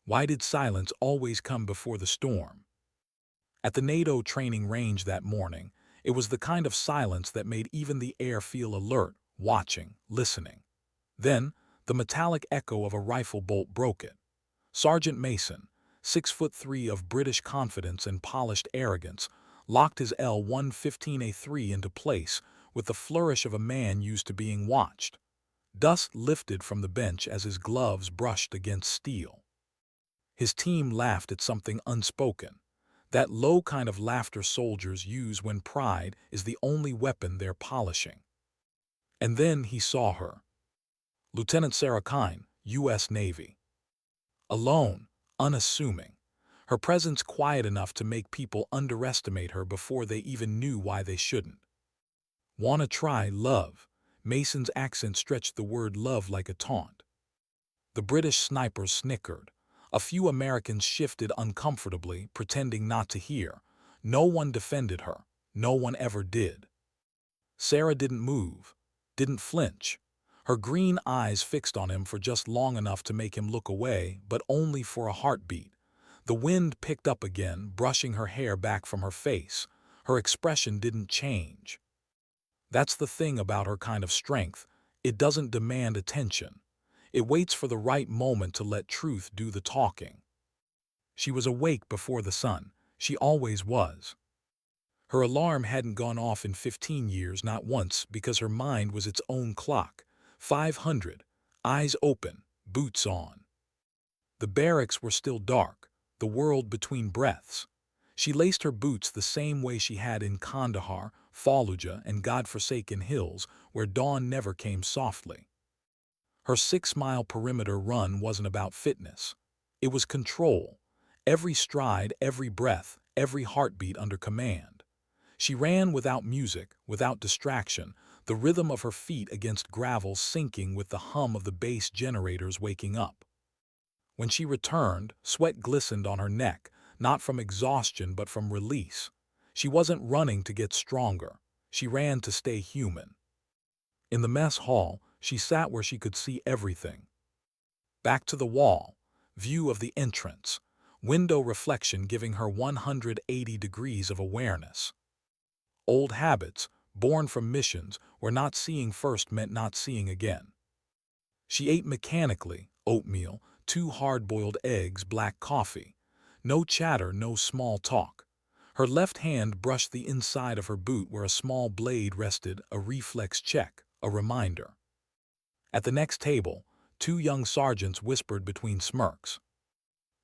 Why did silence always come before the storm? At the NATO training range that morning, it was the kind of silence that made even the air feel alert, watching, listening. Then, the metallic echo of a rifle bolt broke it. Sergeant Mason, 6'3" of British confidence and polished arrogance, locked his L-115A3 into place with the flourish of a man used to being watched. Dust lifted from the bench as his gloves brushed against steel. His team laughed at something unspoken, that low kind of laughter soldiers use when pride is the only weapon they're polishing. And then he saw her. Lieutenant Sarah Kine, U.S. Navy. Alone, unassuming, her presence quiet enough to make people underestimate her before they even knew why they shouldn't. "Wanna try love?" Mason's accent stretched the word love like a taunt. The British snipers snickered. A few Americans shifted uncomfortably, pretending not to hear. No one defended her. No one ever did. Sarah didn't move, didn't flinch. Her green eyes fixed on him for just long enough to make him look away, but only for a heartbeat. The wind picked up again, brushing her hair back from her face. Her expression didn't change. That's the thing about her kind of strength. It doesn't demand attention. It waits for the right moment to let truth do the talking. She was awake before the sun. She always was. Her alarm hadn't gone off in 15 years, not once, because her mind was its own clock. 500, eyes open, boots on. The barracks were still dark, the world between breaths. She laced her boots the same way she had in Kandahar, Fallujah, and God-forsaken hills, where dawn never came softly. Her 6-mile perimeter run wasn't about fitness. It was control. Every stride, every breath, every heartbeat under command. She ran without music, without distraction, the rhythm of her feet against gravel syncing with the hum of the base generators waking up. When she returned, sweat glistened on her neck, not from exhaustion but from release. She wasn't running to get stronger. She ran to stay human. In the mess hall, she sat where she could see everything. Back to the wall, view of the entrance, window reflection giving her 180 degrees of awareness. Old habits, born from missions, where not seeing first meant not seeing again. She ate mechanically, oatmeal, 2 hard-boiled eggs, black coffee. No chatter, no small talk. Her left hand brushed the inside of her boot where a small blade rested, a reflex check, a reminder. At the next table, 2 young sergeants whispered between smirks.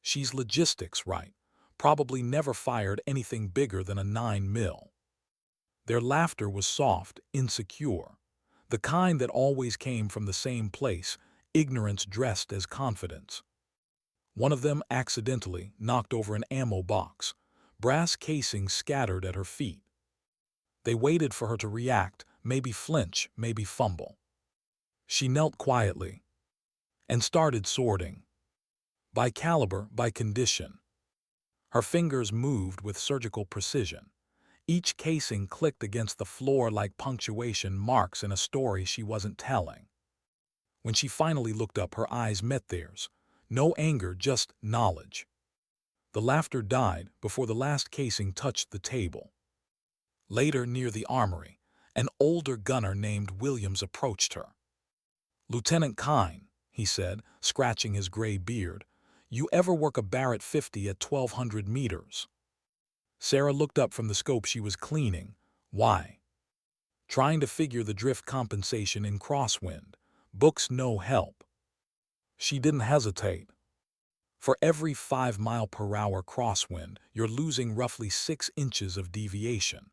"She's logistics, right? Probably never fired anything bigger than a 9mm. Their laughter was soft, insecure. The kind that always came from the same place, ignorance dressed as confidence. One of them accidentally knocked over an ammo box, brass casing scattered at her feet. They waited for her to react, maybe flinch, maybe fumble. She knelt quietly and started sorting. By caliber, by condition. Her fingers moved with surgical precision. Each casing clicked against the floor like punctuation marks in a story she wasn't telling. When she finally looked up, her eyes met theirs. No anger, just knowledge. The laughter died before the last casing touched the table. Later, near the armory, an older gunner named Williams approached her. "Lieutenant Kine," he said, scratching his gray beard, "you ever work a Barrett 50 at 1,200 meters?" Sarah looked up from the scope she was cleaning. Why? Trying to figure the drift compensation in crosswind. Books no help. She didn't hesitate. For every 5-mile-per-hour crosswind, you're losing roughly 6 inches of deviation.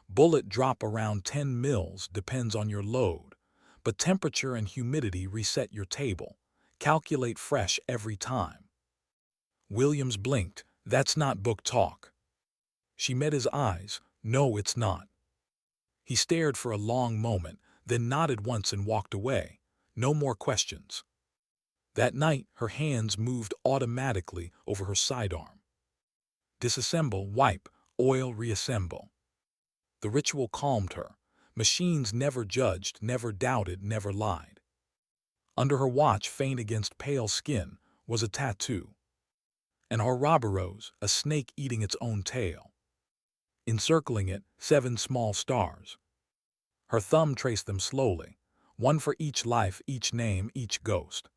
Bullet drop around 10 mils, depends on your load. But temperature and humidity reset your table. Calculate fresh every time. Williams blinked. "That's not book talk." She met his eyes. "No, it's not." He stared for a long moment, then nodded once and walked away. No more questions. That night, her hands moved automatically over her sidearm. Disassemble, wipe, oil, reassemble. The ritual calmed her. Machines never judged, never doubted, never lied. Under her watch, faint against pale skin, was a tattoo. An Ouroboros, a snake eating its own tail. Encircling it, 7 small stars. Her thumb traced them slowly, one for each life, each name, each ghost.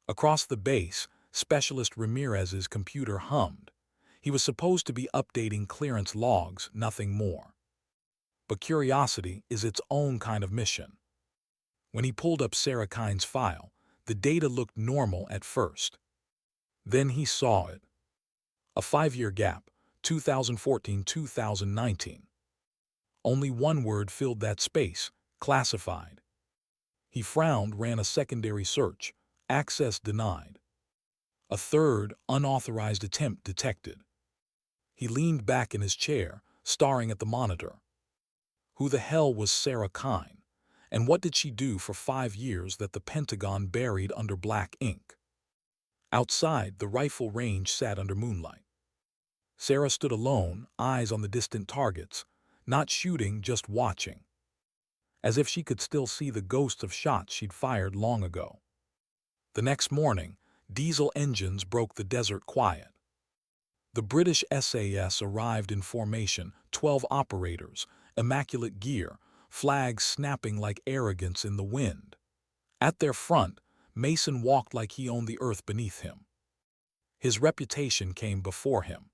Across the base, Specialist Ramirez's computer hummed. He was supposed to be updating clearance logs, nothing more. But curiosity is its own kind of mission. When he pulled up Sarah Kine's file, the data looked normal at first. Then he saw it. A 5-year gap, 2014-2019. Only one word filled that space, classified. He frowned, ran a secondary search, access denied. A third, unauthorized attempt detected. He leaned back in his chair, staring at the monitor. Who the hell was Sarah Kine? And what did she do for 5 years that the Pentagon buried under black ink? Outside, the rifle range sat under moonlight. Sarah stood alone, eyes on the distant targets, not shooting, just watching. As if she could still see the ghosts of shots she'd fired long ago. The next morning, diesel engines broke the desert quiet. The British SAS arrived in formation, 12 operators, immaculate gear, flags snapping like arrogance in the wind. At their front, Mason walked like he owned the earth beneath him. His reputation came before him.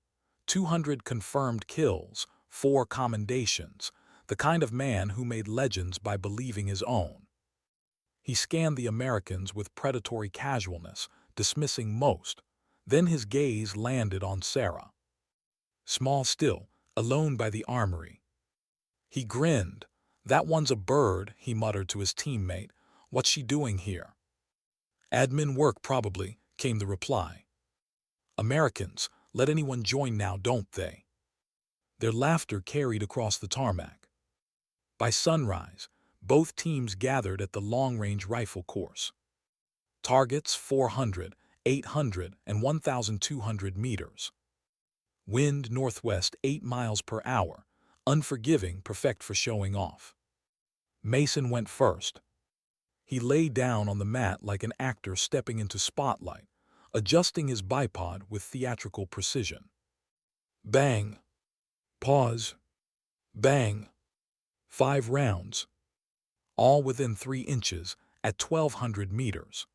200 confirmed kills, 4 commendations, the kind of man who made legends by believing his own. He scanned the Americans with predatory casualness, dismissing most. Then his gaze landed on Sarah. Small still, alone by the armory. He grinned. "That one's a bird," he muttered to his teammate. "What's she doing here?" "Admin work, probably," came the reply. "Americans, let anyone join now, don't they?" Their laughter carried across the tarmac. By sunrise, both teams gathered at the long-range rifle course. Targets 400, 800, and 1,200 meters. Wind northwest 8 miles per hour, unforgiving, perfect for showing off. Mason went first. He lay down on the mat like an actor stepping into spotlight, adjusting his bipod with theatrical precision. Bang. Pause. Bang. 5 rounds. All within 3 inches, at 1,200 meters.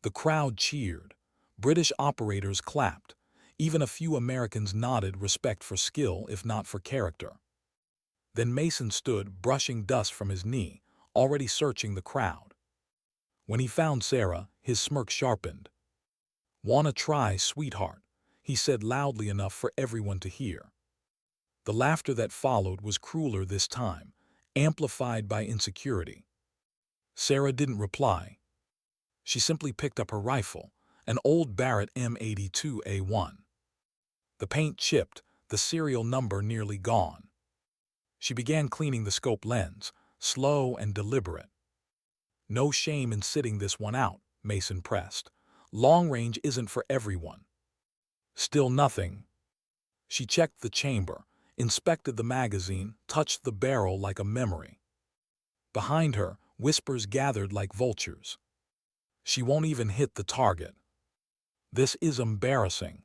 The crowd cheered. British operators clapped. Even a few Americans nodded respect for skill, if not for character. Then Mason stood, brushing dust from his knee, already searching the crowd. When he found Sarah, his smirk sharpened. "Wanna try, sweetheart?" he said loudly enough for everyone to hear. The laughter that followed was crueler this time, amplified by insecurity. Sarah didn't reply. She simply picked up her rifle, an old Barrett M82A1. The paint chipped, the serial number nearly gone. She began cleaning the scope lens, slow and deliberate. "No shame in sitting this one out," Mason pressed. "Long range isn't for everyone." Still nothing. She checked the chamber, inspected the magazine, touched the barrel like a memory. Behind her, whispers gathered like vultures. "She won't even hit the target. This is embarrassing."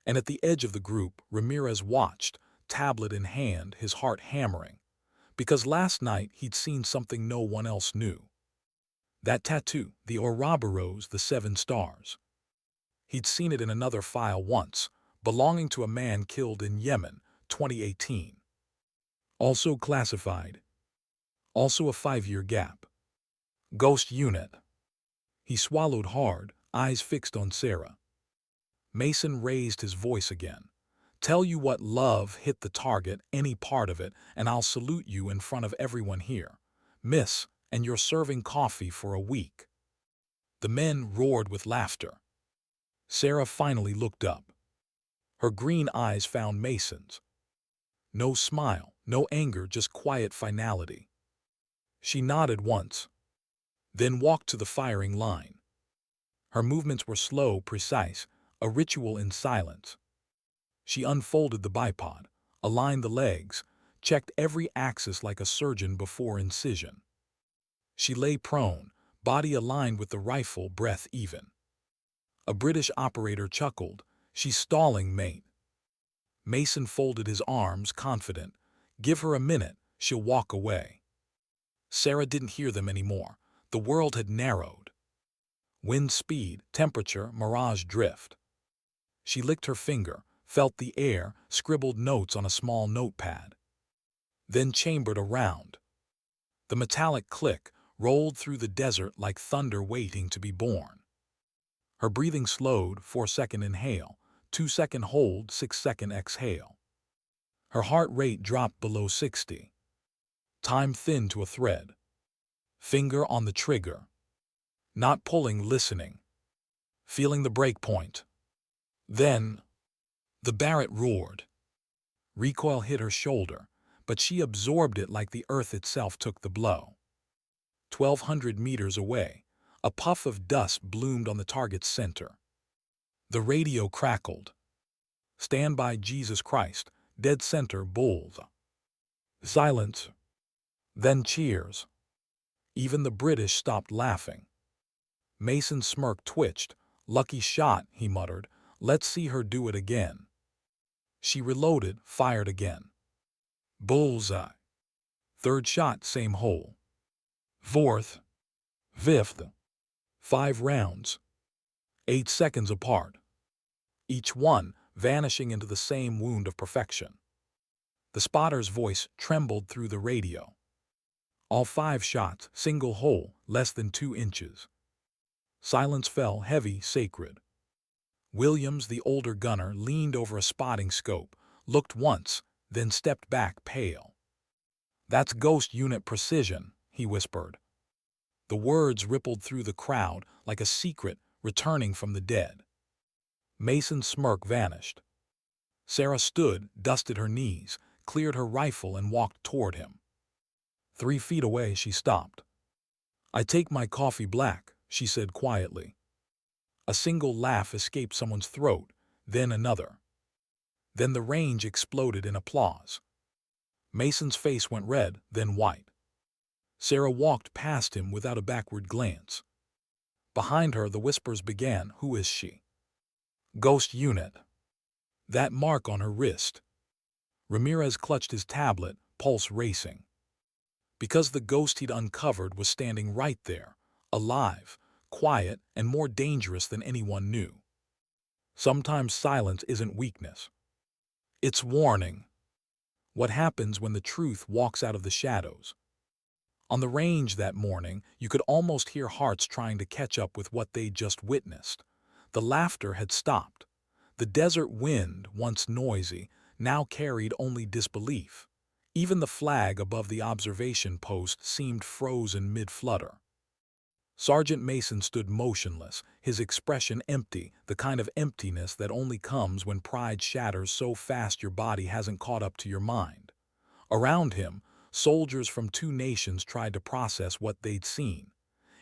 And at the edge of the group, Ramirez watched, tablet in hand, his heart hammering. Because last night he'd seen something no one else knew. That tattoo, the Ouroboros, the 7 stars. He'd seen it in another file once, belonging to a man killed in Yemen, 2018. Also classified. Also a 5-year gap. Ghost unit. He swallowed hard, eyes fixed on Sarah. Mason raised his voice again. "Tell you what, love, hit the target, any part of it, and I'll salute you in front of everyone here. Miss, and you're serving coffee for a week." The men roared with laughter. Sarah finally looked up. Her green eyes found Mason's. No smile, no anger, just quiet finality. She nodded once, then walked to the firing line. Her movements were slow, precise, a ritual in silence. She unfolded the bipod, aligned the legs, checked every axis like a surgeon before incision. She lay prone, body aligned with the rifle, breath even. A British operator chuckled, She's stalling, mate. Mason folded his arms, confident. Give her a minute, she'll walk away. Sarah didn't hear them anymore. The world had narrowed. Wind speed, temperature, mirage drift. She licked her finger, felt the air, scribbled notes on a small notepad. Then chambered around. The metallic click rolled through the desert like thunder waiting to be born. Her breathing slowed, 4-second inhale, 2-second hold, 6-second exhale. Her heart rate dropped below 60. Time thinned to a thread. Finger on the trigger. Not pulling, listening. Feeling the break point. Then, the Barrett roared. Recoil hit her shoulder, but she absorbed it like the earth itself took the blow. 1,200 meters away, a puff of dust bloomed on the target's center. The radio crackled. Stand by, Jesus Christ, dead center, bulls. Silence. Then cheers. Even the British stopped laughing. Mason's smirk twitched. Lucky shot, he muttered. Let's see her do it again. She reloaded, fired again. Bullseye. Third shot, same hole. Fourth. Fifth. 5 rounds. 8 seconds apart. Each one vanishing into the same wound of perfection. The spotter's voice trembled through the radio. All 5 shots, single hole, less than 2 inches. Silence fell, heavy, sacred. Williams, the older gunner, leaned over a spotting scope, looked once, then stepped back, pale. That's Ghost Unit precision, he whispered. The words rippled through the crowd like a secret returning from the dead. Mason's smirk vanished. Sarah stood, dusted her knees, cleared her rifle and walked toward him. 3 feet away, she stopped. I take my coffee black, she said quietly. A single laugh escaped someone's throat, then another. Then the range exploded in applause. Mason's face went red, then white. Sarah walked past him without a backward glance. Behind her, the whispers began. Who is she? Ghost Unit. That mark on her wrist. Ramirez clutched his tablet, pulse racing. Because the ghost he'd uncovered was standing right there, alive, quiet, and more dangerous than anyone knew. Sometimes silence isn't weakness. It's warning. What happens when the truth walks out of the shadows? On the range that morning, you could almost hear hearts trying to catch up with what they'd just witnessed. The laughter had stopped. The desert wind, once noisy, now carried only disbelief. Even the flag above the observation post seemed frozen mid-flutter. Sergeant Mason stood motionless, his expression empty, the kind of emptiness that only comes when pride shatters so fast your body hasn't caught up to your mind. Around him, soldiers from 2 nations tried to process what they'd seen.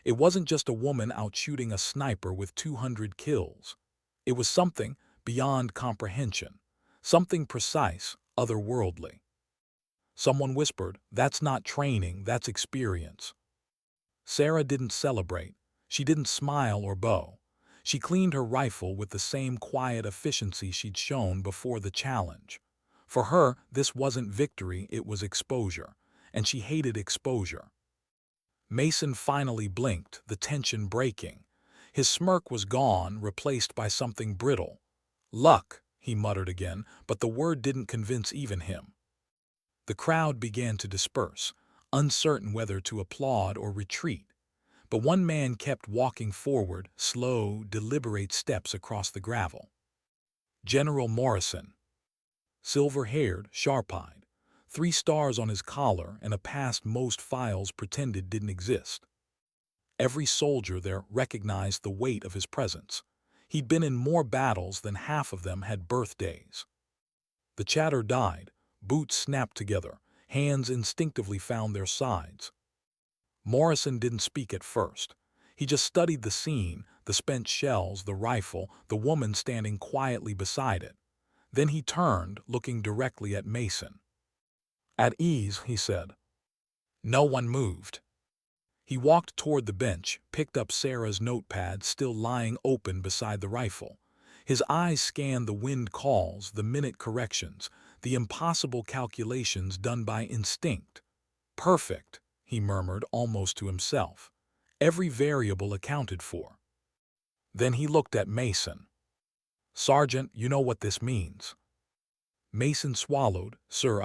It wasn't just a woman out shooting a sniper with 200 kills. It was something beyond comprehension, something precise, otherworldly. Someone whispered, "That's not training, that's experience." Sarah didn't celebrate. She didn't smile or bow. She cleaned her rifle with the same quiet efficiency she'd shown before the challenge. For her, this wasn't victory, it was exposure, and she hated exposure. Mason finally blinked, the tension breaking. His smirk was gone, replaced by something brittle. Luck, he muttered again, but the word didn't convince even him. The crowd began to disperse, uncertain whether to applaud or retreat. But one man kept walking forward, slow, deliberate steps across the gravel. General Morrison. Silver-haired, sharp-eyed, 3 stars on his collar and a past most files pretended didn't exist. Every soldier there recognized the weight of his presence. He'd been in more battles than half of them had birthdays. The chatter died, boots snapped together, hands instinctively found their sides. Morrison didn't speak at first. He just studied the scene, the spent shells, the rifle, the woman standing quietly beside it. Then he turned, looking directly at Mason. "At ease," he said. No one moved. He walked toward the bench, picked up Sarah's notepad still lying open beside the rifle. His eyes scanned the wind calls, the minute corrections, the impossible calculations done by instinct. Perfect, he murmured almost to himself. Every variable accounted for. Then he looked at Mason. "Sergeant, you know what this means." Mason swallowed. "Sir,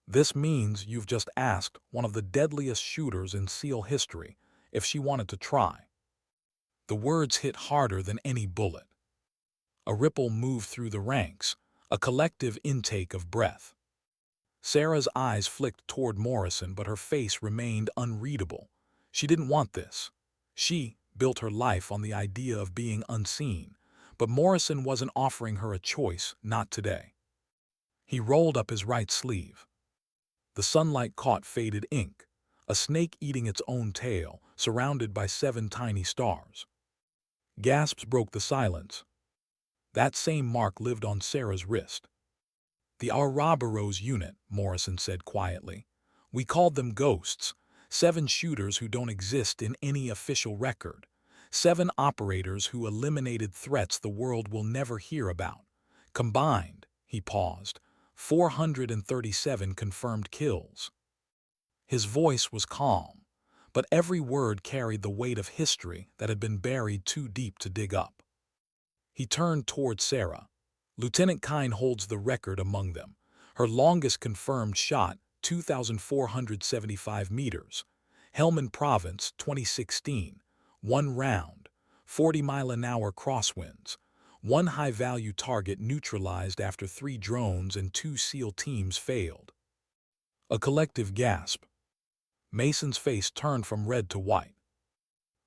This means you've just asked one of the deadliest shooters in SEAL history if she wanted to try." The words hit harder than any bullet. A ripple moved through the ranks, a collective intake of breath. Sarah's eyes flicked toward Morrison, but her face remained unreadable. She didn't want this. She built her life on the idea of being unseen, but Morrison wasn't offering her a choice, not today. He rolled up his right sleeve. The sunlight caught faded ink, a snake eating its own tail, surrounded by 7 tiny stars. Gasps broke the silence. That same mark lived on Sarah's wrist. "The Ouroboros unit," Morrison said quietly. "We called them ghosts, 7 shooters who don't exist in any official record. 7 operators who eliminated threats the world will never hear about. Combined," he paused, 437 confirmed kills. His voice was calm, but every word carried the weight of history that had been buried too deep to dig up. He turned toward Sarah. "Lieutenant Kine holds the record among them. Her longest confirmed shot, 2,475 meters. Helmand Province, 2016. 1 round, 40-mile-an-hour crosswinds. 1 high-value target neutralized after 3 drones and 2 SEAL teams failed." A collective gasp. Mason's face turned from red to white.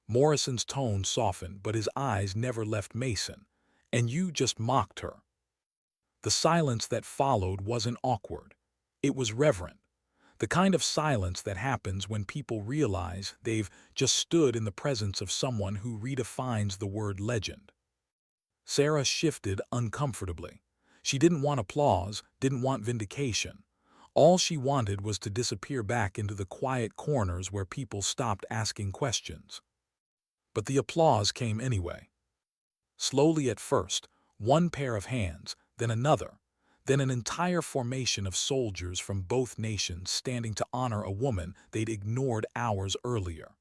Morrison's tone softened, but his eyes never left Mason. "And you just mocked her." The silence that followed wasn't awkward. It was reverent. The kind of silence that happens when people realize they've just stood in the presence of someone who redefines the word legend. Sarah shifted uncomfortably. She didn't want applause, didn't want vindication. All she wanted was to disappear back into the quiet corners where people stopped asking questions. But the applause came anyway. Slowly at first, 1 pair of hands, then another, then an entire formation of soldiers from both nations standing to honor a woman they'd ignored hours earlier.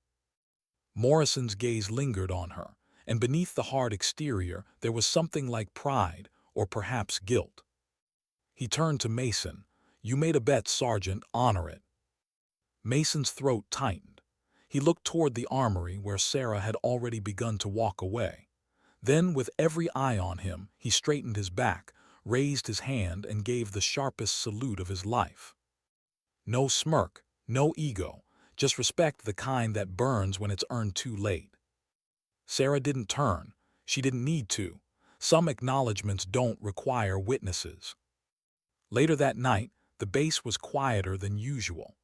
Morrison's gaze lingered on her, and beneath the hard exterior there was something like pride, or perhaps guilt. He turned to Mason. "You made a bet, Sergeant, honor it." Mason's throat tightened. He looked toward the armory where Sarah had already begun to walk away. Then, with every eye on him, he straightened his back, raised his hand, and gave the sharpest salute of his life. No smirk, no ego, just respect, the kind that burns when it's earned too late. Sarah didn't turn. She didn't need to. Some acknowledgments don't require witnesses. Later that night, the base was quieter than usual.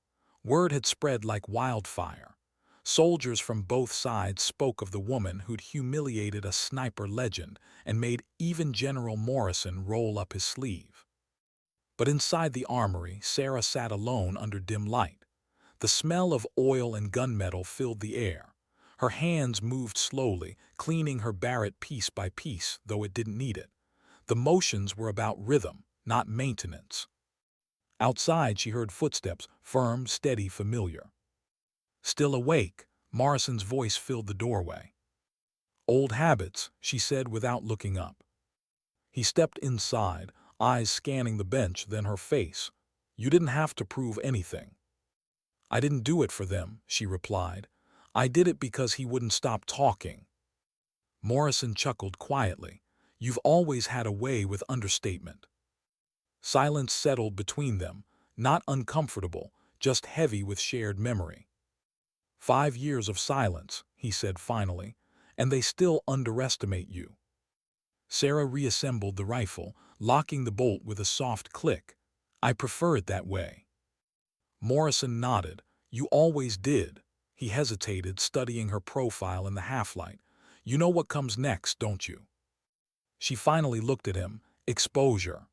Word had spread like wildfire. Soldiers from both sides spoke of the woman who'd humiliated a sniper legend and made even General Morrison roll up his sleeve. But inside the armory, Sarah sat alone under dim light. The smell of oil and gunmetal filled the air. Her hands moved slowly, cleaning her Barrett piece by piece, though it didn't need it. The motions were about rhythm, not maintenance. Outside, she heard footsteps, firm, steady, familiar. "Still awake?" Morrison's voice filled the doorway. "Old habits," she said without looking up. He stepped inside, eyes scanning the bench, then her face. "You didn't have to prove anything." "I didn't do it for them," she replied. "I did it because he wouldn't stop talking." Morrison chuckled quietly. "You've always had a way with understatement." Silence settled between them, not uncomfortable, just heavy with shared memory. 5 years of silence, he said finally, and they still underestimate you. Sarah reassembled the rifle, locking the bolt with a soft click. "I prefer it that way." Morrison nodded. "You always did." He hesitated, studying her profile in the half-light. "You know what comes next, don't you?" She finally looked at him. "Exposure."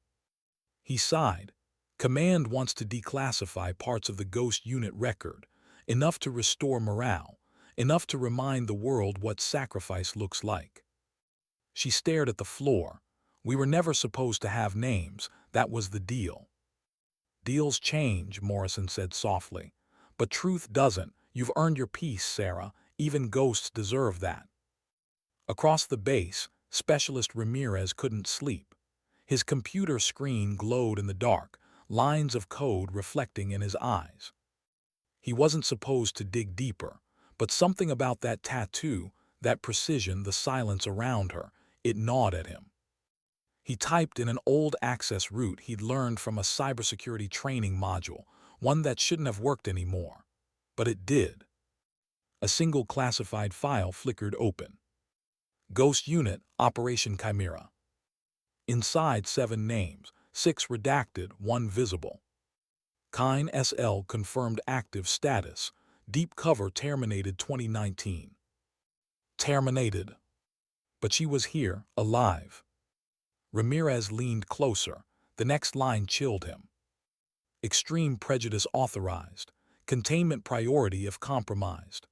He sighed. "Command wants to declassify parts of the Ghost Unit record, enough to restore morale, enough to remind the world what sacrifice looks like." She stared at the floor. We were never supposed to have names. That was the deal. Deals change, Morrison said softly. But truth doesn't. You've earned your peace, Sarah. Even ghosts deserve that. Across the base, Specialist Ramirez couldn't sleep. His computer screen glowed in the dark, lines of code reflecting in his eyes. He wasn't supposed to dig deeper, but something about that tattoo, that precision, the silence around her, it gnawed at him. He typed in an old access route he'd learned from a cybersecurity training module, one that shouldn't have worked anymore. But it did. A single classified file flickered open. Ghost Unit, Operation Chimera. Inside 7 names, 6 redacted, 1 visible. Kine SL confirmed active status. Deep cover terminated 2019. Terminated. But she was here, alive. Ramirez leaned closer. The next line chilled him. Extreme prejudice authorized. Containment priority if compromised.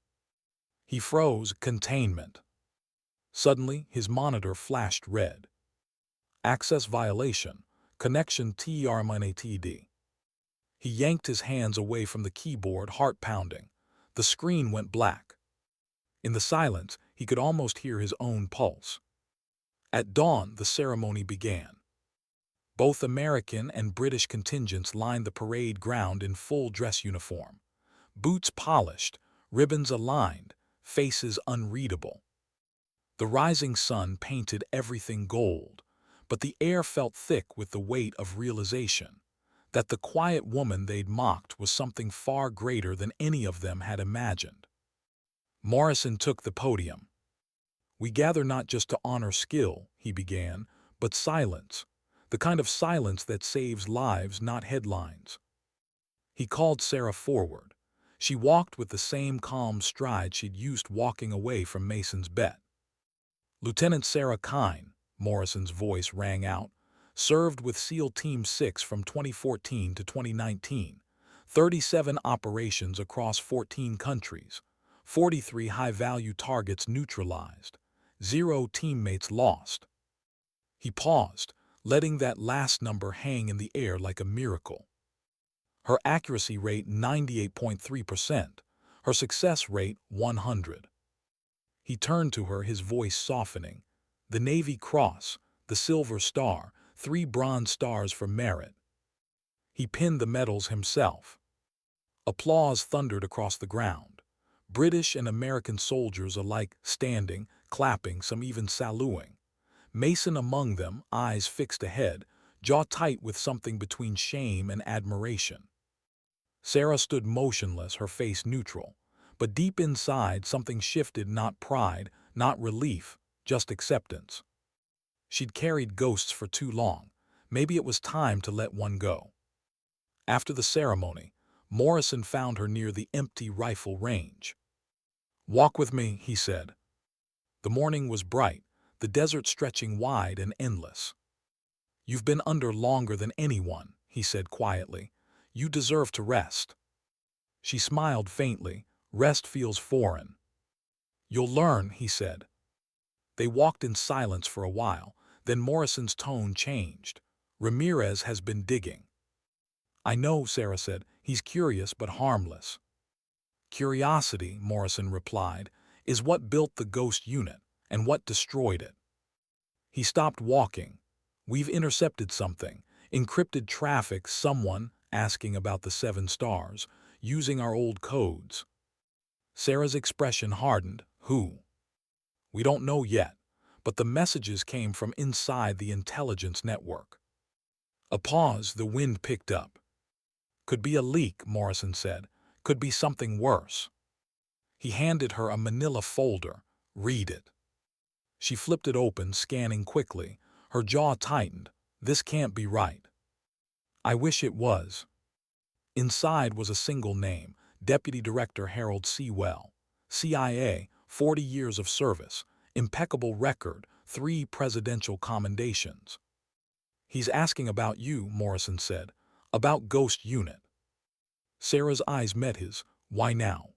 He froze. Containment. Suddenly, his monitor flashed red. Access violation. Connection terminated. He yanked his hands away from the keyboard, heart pounding. The screen went black. In the silence, he could almost hear his own pulse. At dawn, the ceremony began. Both American and British contingents lined the parade ground in full dress uniform. Boots polished, ribbons aligned, faces unreadable. The rising sun painted everything gold, but the air felt thick with the weight of realization that the quiet woman they'd mocked was something far greater than any of them had imagined. Morrison took the podium. "We gather not just to honor skill," he began, "but silence, the kind of silence that saves lives, not headlines." He called Sarah forward. She walked with the same calm stride she'd used walking away from Mason's bet. "Lieutenant Sarah Kine," Morrison's voice rang out, "served with SEAL Team 6 from 2014 to 2019, 37 operations across 14 countries, 43 high-value targets neutralized, 0 teammates lost." He paused, letting that last number hang in the air like a miracle. Her accuracy rate 98.3%, her success rate 100. He turned to her, his voice softening. "The Navy Cross, the Silver Star, 3 Bronze Stars for merit." He pinned the medals himself. Applause thundered across the ground. British and American soldiers alike standing, clapping, some even saluting. Mason among them, eyes fixed ahead, jaw tight with something between shame and admiration. Sarah stood motionless, her face neutral. But deep inside, something shifted, not pride, not relief, just acceptance. She'd carried ghosts for too long. Maybe it was time to let one go. After the ceremony, Morrison found her near the empty rifle range. "Walk with me," he said. The morning was bright, the desert stretching wide and endless. "You've been under longer than anyone," he said quietly. "You deserve to rest." She smiled faintly. "Rest feels foreign." "You'll learn," he said. They walked in silence for a while, then Morrison's tone changed. "Ramirez has been digging." "I know," Sarah said. "He's curious but harmless." "Curiosity," Morrison replied, "is what built the Ghost Unit and what destroyed it." He stopped walking. "We've intercepted something. Encrypted traffic, someone asking about the 7 stars, using our old codes." Sarah's expression hardened. "Who?" "We don't know yet, but the messages came from inside the intelligence network." A pause, the wind picked up. "Could be a leak," Morrison said. "Could be something worse." He handed her a manila folder. "Read it." She flipped it open, scanning quickly. Her jaw tightened. "This can't be right." "I wish it was." Inside was a single name, Deputy Director Harold Sewell, CIA, 40 years of service, impeccable record, 3 presidential commendations. "He's asking about you," Morrison said. "About Ghost Unit." Sarah's eyes met his. "Why now?"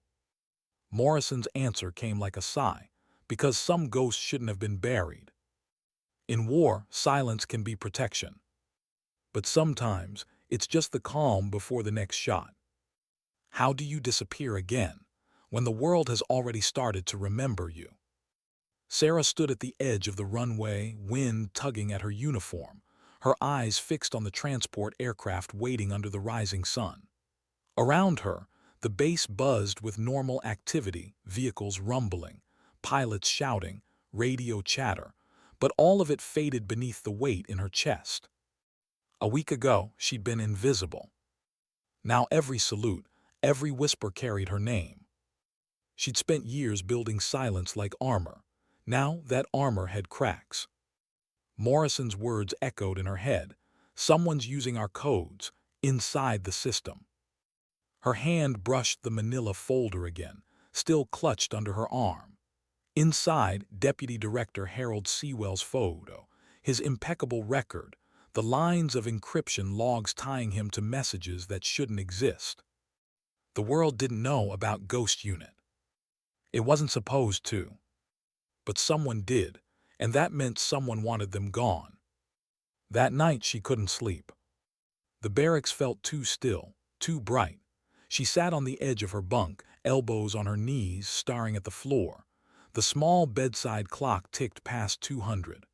Morrison's answer came like a sigh. "Because some ghosts shouldn't have been buried." In war, silence can be protection. But sometimes, it's just the calm before the next shot. How do you disappear again, when the world has already started to remember you? Sarah stood at the edge of the runway, wind tugging at her uniform, her eyes fixed on the transport aircraft waiting under the rising sun. Around her, the base buzzed with normal activity, vehicles rumbling, pilots shouting, radio chatter, but all of it faded beneath the weight in her chest. A week ago, she'd been invisible. Now every salute, every whisper carried her name. She'd spent years building silence like armor. Now that armor had cracks. Morrison's words echoed in her head. Someone's using our codes, inside the system. Her hand brushed the manila folder again, still clutched under her arm. Inside, Deputy Director Harold Sewell's photo, his impeccable record, the lines of encryption logs tying him to messages that shouldn't exist. The world didn't know about Ghost Unit. It wasn't supposed to. But someone did, and that meant someone wanted them gone. That night she couldn't sleep. The barracks felt too still, too bright. She sat on the edge of her bunk, elbows on her knees, staring at the floor. The small bedside clock ticked past 200.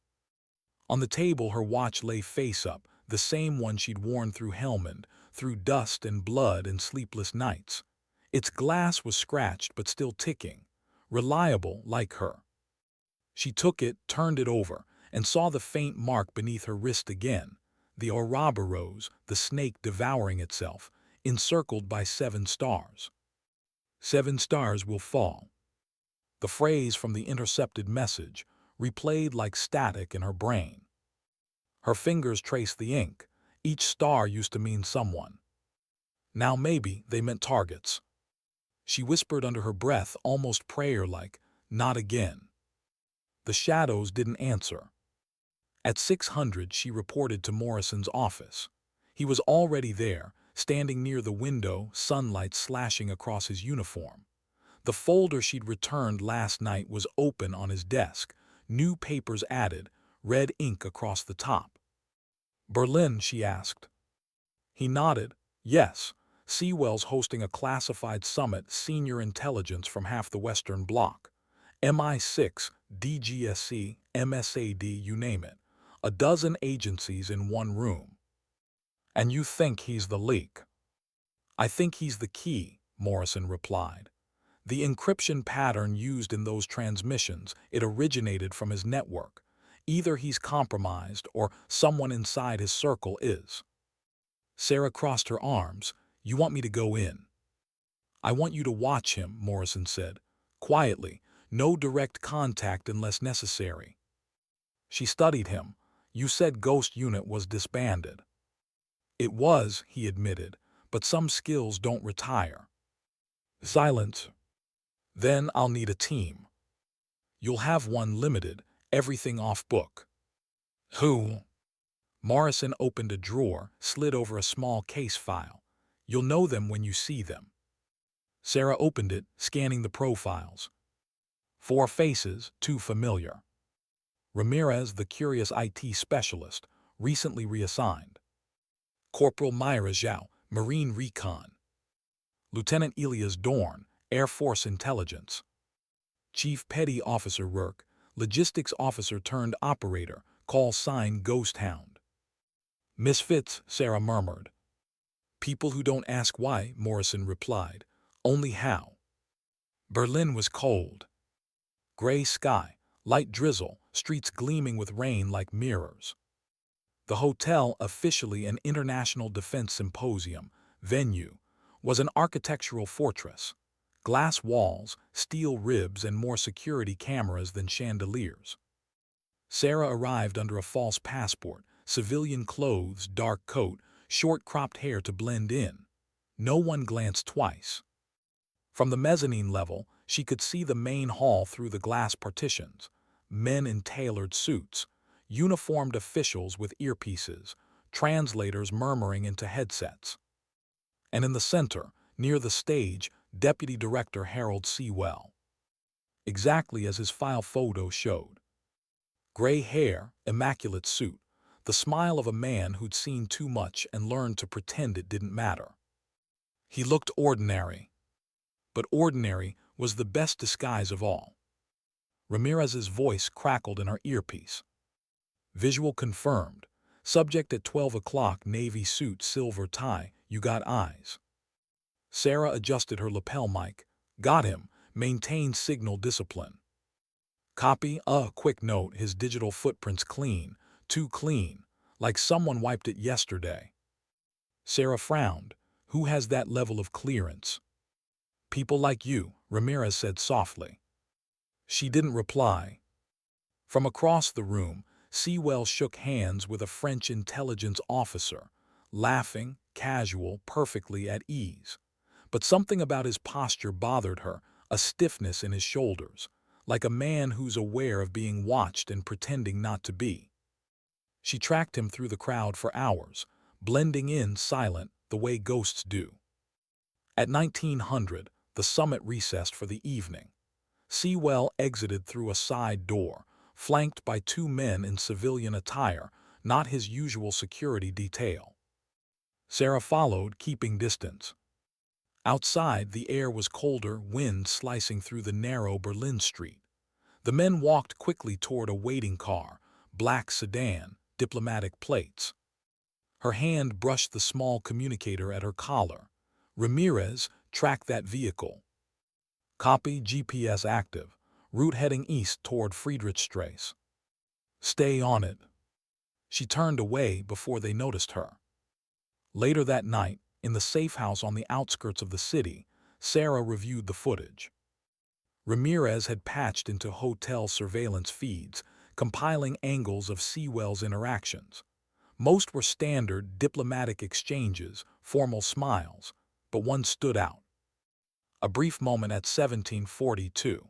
On the table her watch lay face up, the same one she'd worn through Helmand, through dust and blood and sleepless nights. Its glass was scratched but still ticking, reliable like her. She took it, turned it over, and saw the faint mark beneath her wrist again, the Ouroboros, the snake devouring itself, encircled by 7 stars. 7 stars will fall. The phrase from the intercepted message replayed like static in her brain. Her fingers traced the ink. Each star used to mean someone. Now maybe they meant targets. She whispered under her breath, almost prayer-like, "Not again." The shadows didn't answer. At 600 she reported to Morrison's office. He was already there, standing near the window, sunlight slashing across his uniform. The folder she'd returned last night was open on his desk, new papers added, red ink across the top. "Berlin?" she asked. He nodded. "Yes. Sewell's hosting a classified summit, senior intelligence from half the Western Bloc. MI6, DGSC, MSAD, you name it. A dozen agencies in one room." "And you think he's the leak?" "I think he's the key," Morrison replied. "The encryption pattern used in those transmissions, it originated from his network. Either he's compromised or someone inside his circle is." Sarah crossed her arms. "You want me to go in?" "I want you to watch him," Morrison said. "Quietly. No direct contact unless necessary." She studied him. "You said Ghost Unit was disbanded." "It was," he admitted, "but some skills don't retire." Silence. "Then I'll need a team." "You'll have one, limited, everything off book." "Who?" Morrison opened a drawer, slid over a small case file. "You'll know them when you see them." Sarah opened it, scanning the profiles. 4 faces, 2 familiar. Ramirez, the curious IT specialist, recently reassigned. Corporal Myra Zhao, Marine Recon. Lieutenant Elias Dorn, Air Force Intelligence. Chief Petty Officer Rourke, Logistics Officer turned Operator, call sign Ghost Hound. "Misfits," Sarah murmured. "People who don't ask why," Morrison replied. "Only how." Berlin was cold. Gray sky, light drizzle, streets gleaming with rain like mirrors. The hotel, officially an International Defense Symposium venue, was an architectural fortress. Glass walls, steel ribs, and more security cameras than chandeliers. Sarah arrived under a false passport, civilian clothes, dark coat, short cropped hair to blend in. No one glanced twice. From the mezzanine level, she could see the main hall through the glass partitions. Men in tailored suits, uniformed officials with earpieces, translators murmuring into headsets. And in the center, near the stage, Deputy Director Harold Sewell. Exactly as his file photo showed. Gray hair, immaculate suit, the smile of a man who'd seen too much and learned to pretend it didn't matter. He looked ordinary, but ordinary was the best disguise of all. Ramirez's voice crackled in her earpiece. Visual confirmed. Subject at 12 o'clock, navy suit, silver tie, you got eyes. Sarah adjusted her lapel mic. Got him. Maintain signal discipline. Copy. Quick note, his digital footprint's clean. Too clean. Like someone wiped it yesterday. Sarah frowned. Who has that level of clearance? People like you, Ramirez said softly. She didn't reply. From across the room, Sewell shook hands with a French intelligence officer, laughing, casual, perfectly at ease. But something about his posture bothered her, a stiffness in his shoulders, like a man who's aware of being watched and pretending not to be. She tracked him through the crowd for hours, blending in silent the way ghosts do. At 1900, the summit recessed for the evening. Sewell exited through a side door, flanked by two men in civilian attire, not his usual security detail. Sarah followed, keeping distance. Outside, the air was colder, wind slicing through the narrow Berlin street. The men walked quickly toward a waiting car, black sedan, diplomatic plates. Her hand brushed the small communicator at her collar. Ramirez, track that vehicle. Copy, GPS active. Route heading east toward Friedrichstrasse. Stay on it. She turned away before they noticed her. Later that night, in the safe house on the outskirts of the city, Sarah reviewed the footage. Ramirez had patched into hotel surveillance feeds, compiling angles of Sewell's interactions. Most were standard diplomatic exchanges, formal smiles, but one stood out. A brief moment at 1742.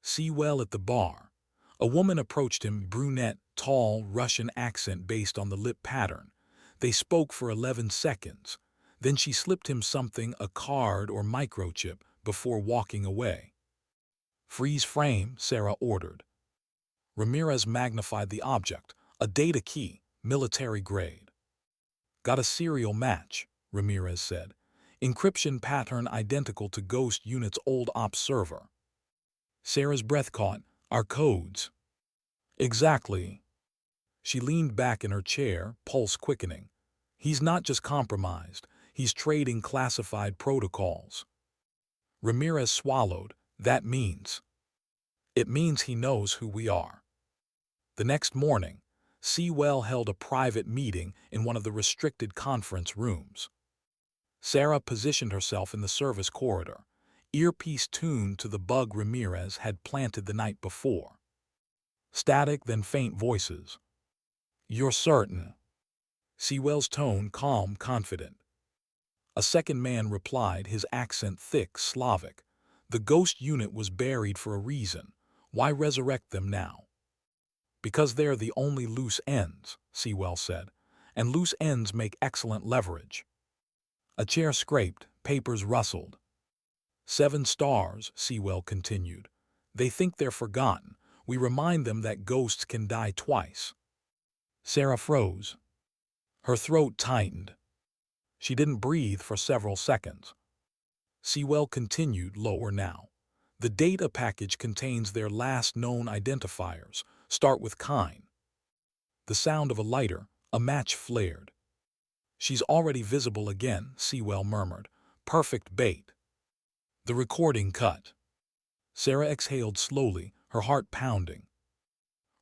Sewell at the bar. A woman approached him, brunette, tall, Russian accent based on the lip pattern. They spoke for 11 seconds. Then she slipped him something, a card or microchip, before walking away. Freeze frame, Sarah ordered. Ramirez magnified the object, a data key, military grade. Got a serial match, Ramirez said. Encryption pattern identical to Ghost Unit's old ops server. Sarah's breath caught. Our codes. Exactly. She leaned back in her chair, pulse quickening. He's not just compromised, he's trading classified protocols. Ramirez swallowed. That means. It means he knows who we are. The next morning, Sewell held a private meeting in one of the restricted conference rooms. Sarah positioned herself in the service corridor, earpiece tuned to the bug Ramirez had planted the night before. Static, then faint voices. You're certain? Sewell's tone calm, confident. A second man replied, his accent thick, Slavic. The Ghost Unit was buried for a reason. Why resurrect them now? Because they're the only loose ends, Sewell said, and loose ends make excellent leverage. A chair scraped, papers rustled. 7 stars, Sewell continued. They think they're forgotten. We remind them that ghosts can die twice. Sarah froze. Her throat tightened. She didn't breathe for several seconds. Sewell continued, lower now. The data package contains their last known identifiers. Start with Kine. The sound of a lighter, a match flared. She's already visible again, Sewell murmured. Perfect bait. The recording cut. Sarah exhaled slowly, her heart pounding.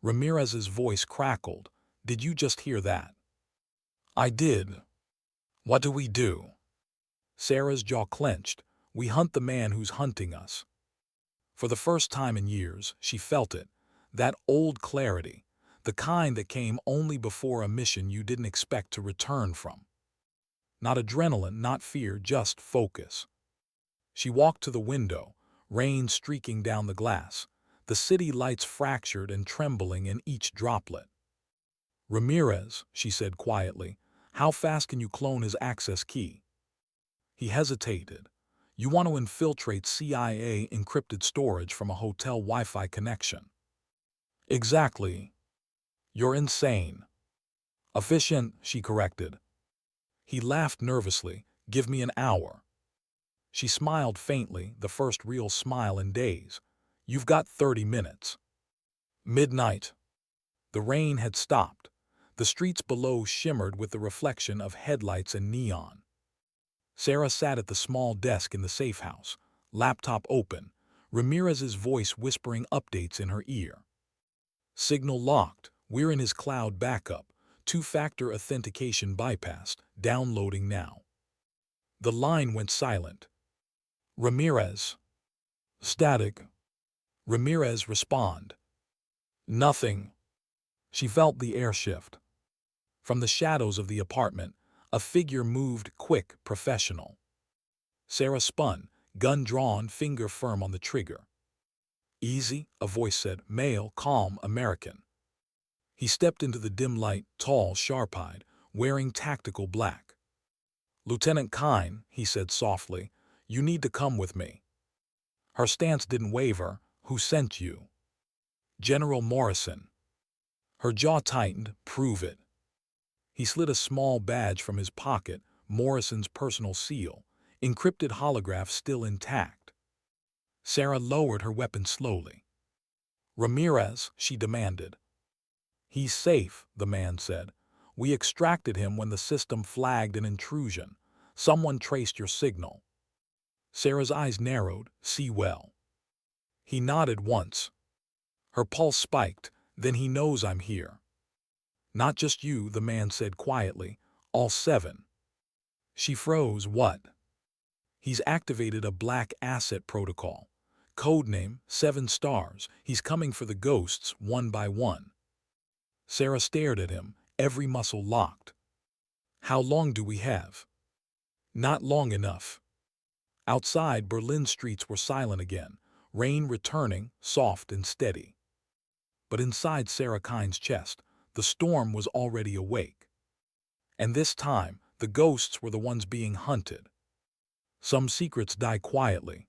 Ramirez's voice crackled. Did you just hear that? I did. What do we do? Sarah's jaw clenched. We hunt the man who's hunting us. For the first time in years, she felt it. That old clarity. The kind that came only before a mission you didn't expect to return from. Not adrenaline, not fear, just focus. She walked to the window, rain streaking down the glass, the city lights fractured and trembling in each droplet. Ramirez, she said quietly, how fast can you clone his access key? He hesitated. You want to infiltrate CIA encrypted storage from a hotel Wi-Fi connection. Exactly. You're insane. Efficient, she corrected. He laughed nervously. Give me an hour. She smiled faintly, the first real smile in days. You've got 30 minutes. Midnight. The rain had stopped. The streets below shimmered with the reflection of headlights and neon. Sarah sat at the small desk in the safe house, laptop open, Ramirez's voice whispering updates in her ear. Signal locked. We're in his cloud backup. Two-factor authentication bypassed. Downloading now. The line went silent. Ramirez. Static. Ramirez respond. Nothing. She felt the air shift. From the shadows of the apartment, a figure moved, quick, professional. Sarah spun, gun drawn, finger firm on the trigger. Easy, a voice said, male, calm, American. He stepped into the dim light, tall, sharp-eyed, wearing tactical black. Lieutenant Kine, he said softly, you need to come with me. Her stance didn't waver. Who sent you? General Morrison. Her jaw tightened. Prove it. He slid a small badge from his pocket, Morrison's personal seal, encrypted holograph still intact. Sarah lowered her weapon slowly. Ramirez, she demanded. He's safe, the man said. We extracted him when the system flagged an intrusion. Someone traced your signal. Sarah's eyes narrowed. See well. He nodded once. Her pulse spiked. Then he knows I'm here. Not just you, the man said quietly. All 7. She froze. What? He's activated a black asset protocol. Codename 7 stars. He's coming for the ghosts one by one. Sarah stared at him, every muscle locked. How long do we have? Not long enough. Outside, Berlin streets were silent again, rain returning, soft and steady. But inside Sarah Kine's chest, the storm was already awake. And this time, the ghosts were the ones being hunted. Some secrets die quietly.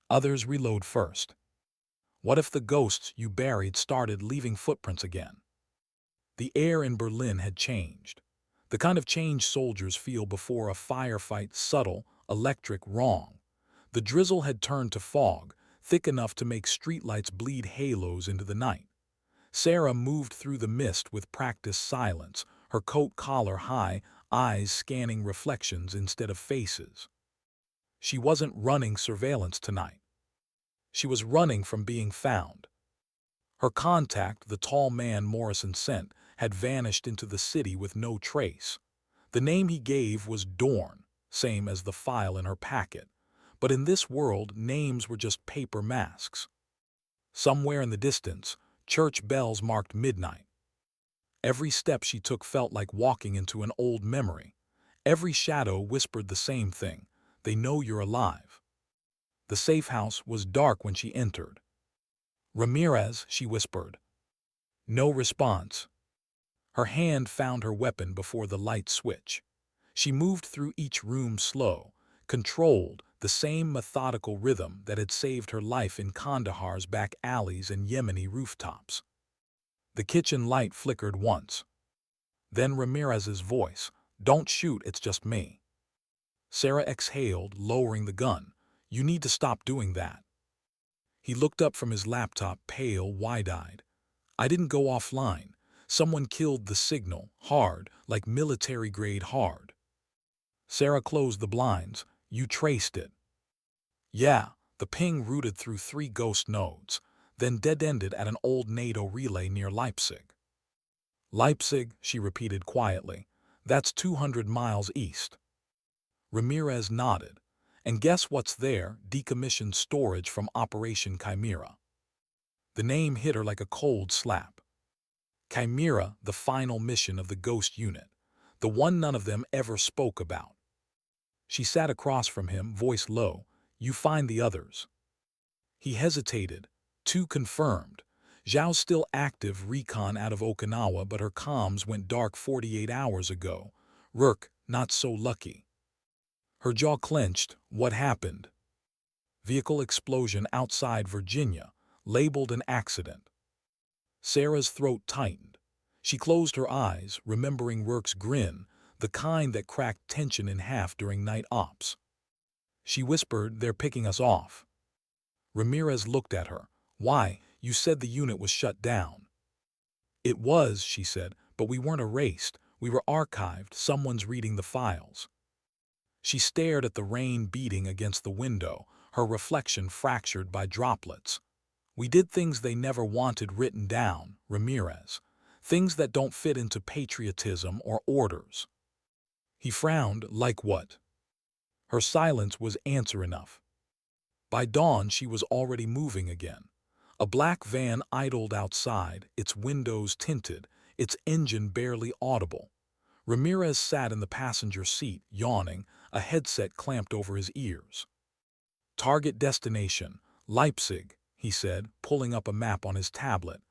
Others reload first. What if the ghosts you buried started leaving footprints again? The air in Berlin had changed. The kind of change soldiers feel before a firefight, subtle, electric, wrong. The drizzle had turned to fog, thick enough to make streetlights bleed halos into the night. Sarah moved through the mist with practiced silence, her coat collar high, eyes scanning reflections instead of faces. She wasn't running surveillance tonight. She was running from being found. Her contact, the tall man Morrison sent, had vanished into the city with no trace. The name he gave was Dorn, same as the file in her packet. But in this world, names were just paper masks. Somewhere in the distance, church bells marked midnight. Every step she took felt like walking into an old memory. Every shadow whispered the same thing. They know you're alive. The safe house was dark when she entered. Ramirez, she whispered. No response. Her hand found her weapon before the light switch. She moved through each room slow, controlled, the same methodical rhythm that had saved her life in Kandahar's back alleys and Yemeni rooftops. The kitchen light flickered once. Then Ramirez's voice, "Don't shoot, it's just me." Sarah exhaled, lowering the gun. "You need to stop doing that." He looked up from his laptop, pale, wide-eyed. "I didn't go offline. Someone killed the signal, hard, like military-grade hard." Sarah closed the blinds. "You traced it." "Yeah." The ping routed through 3 ghost nodes, then dead-ended at an old NATO relay near Leipzig. "Leipzig," she repeated quietly. "That's 200 miles east." Ramirez nodded. "And guess what's there? Decommissioned storage from Operation Chimera." The name hit her like a cold slap. Chimera, the final mission of the Ghost Unit, the one none of them ever spoke about. She sat across from him, voice low. "You find the others." He hesitated. 2 confirmed. Zhao's still active, recon out of Okinawa, but her comms went dark 48 hours ago. Rourke, not so lucky. Her jaw clenched. What happened? Vehicle explosion outside Virginia, labeled an accident. Sarah's throat tightened. She closed her eyes, remembering Rourke's grin, the kind that cracked tension in half during night ops. She whispered, "They're picking us off." Ramirez looked at her. "Why? You said the unit was shut down." "It was," she said, "but we weren't erased. We were archived. Someone's reading the files." She stared at the rain beating against the window, her reflection fractured by droplets. "We did things they never wanted written down, Ramirez. Things that don't fit into patriotism or orders." He frowned. "Like what?" Her silence was answer enough. By dawn, she was already moving again. A black van idled outside, its windows tinted, its engine barely audible. Ramirez sat in the passenger seat, yawning, a headset clamped over his ears. "Target destination, Leipzig," he said, pulling up a map on his tablet.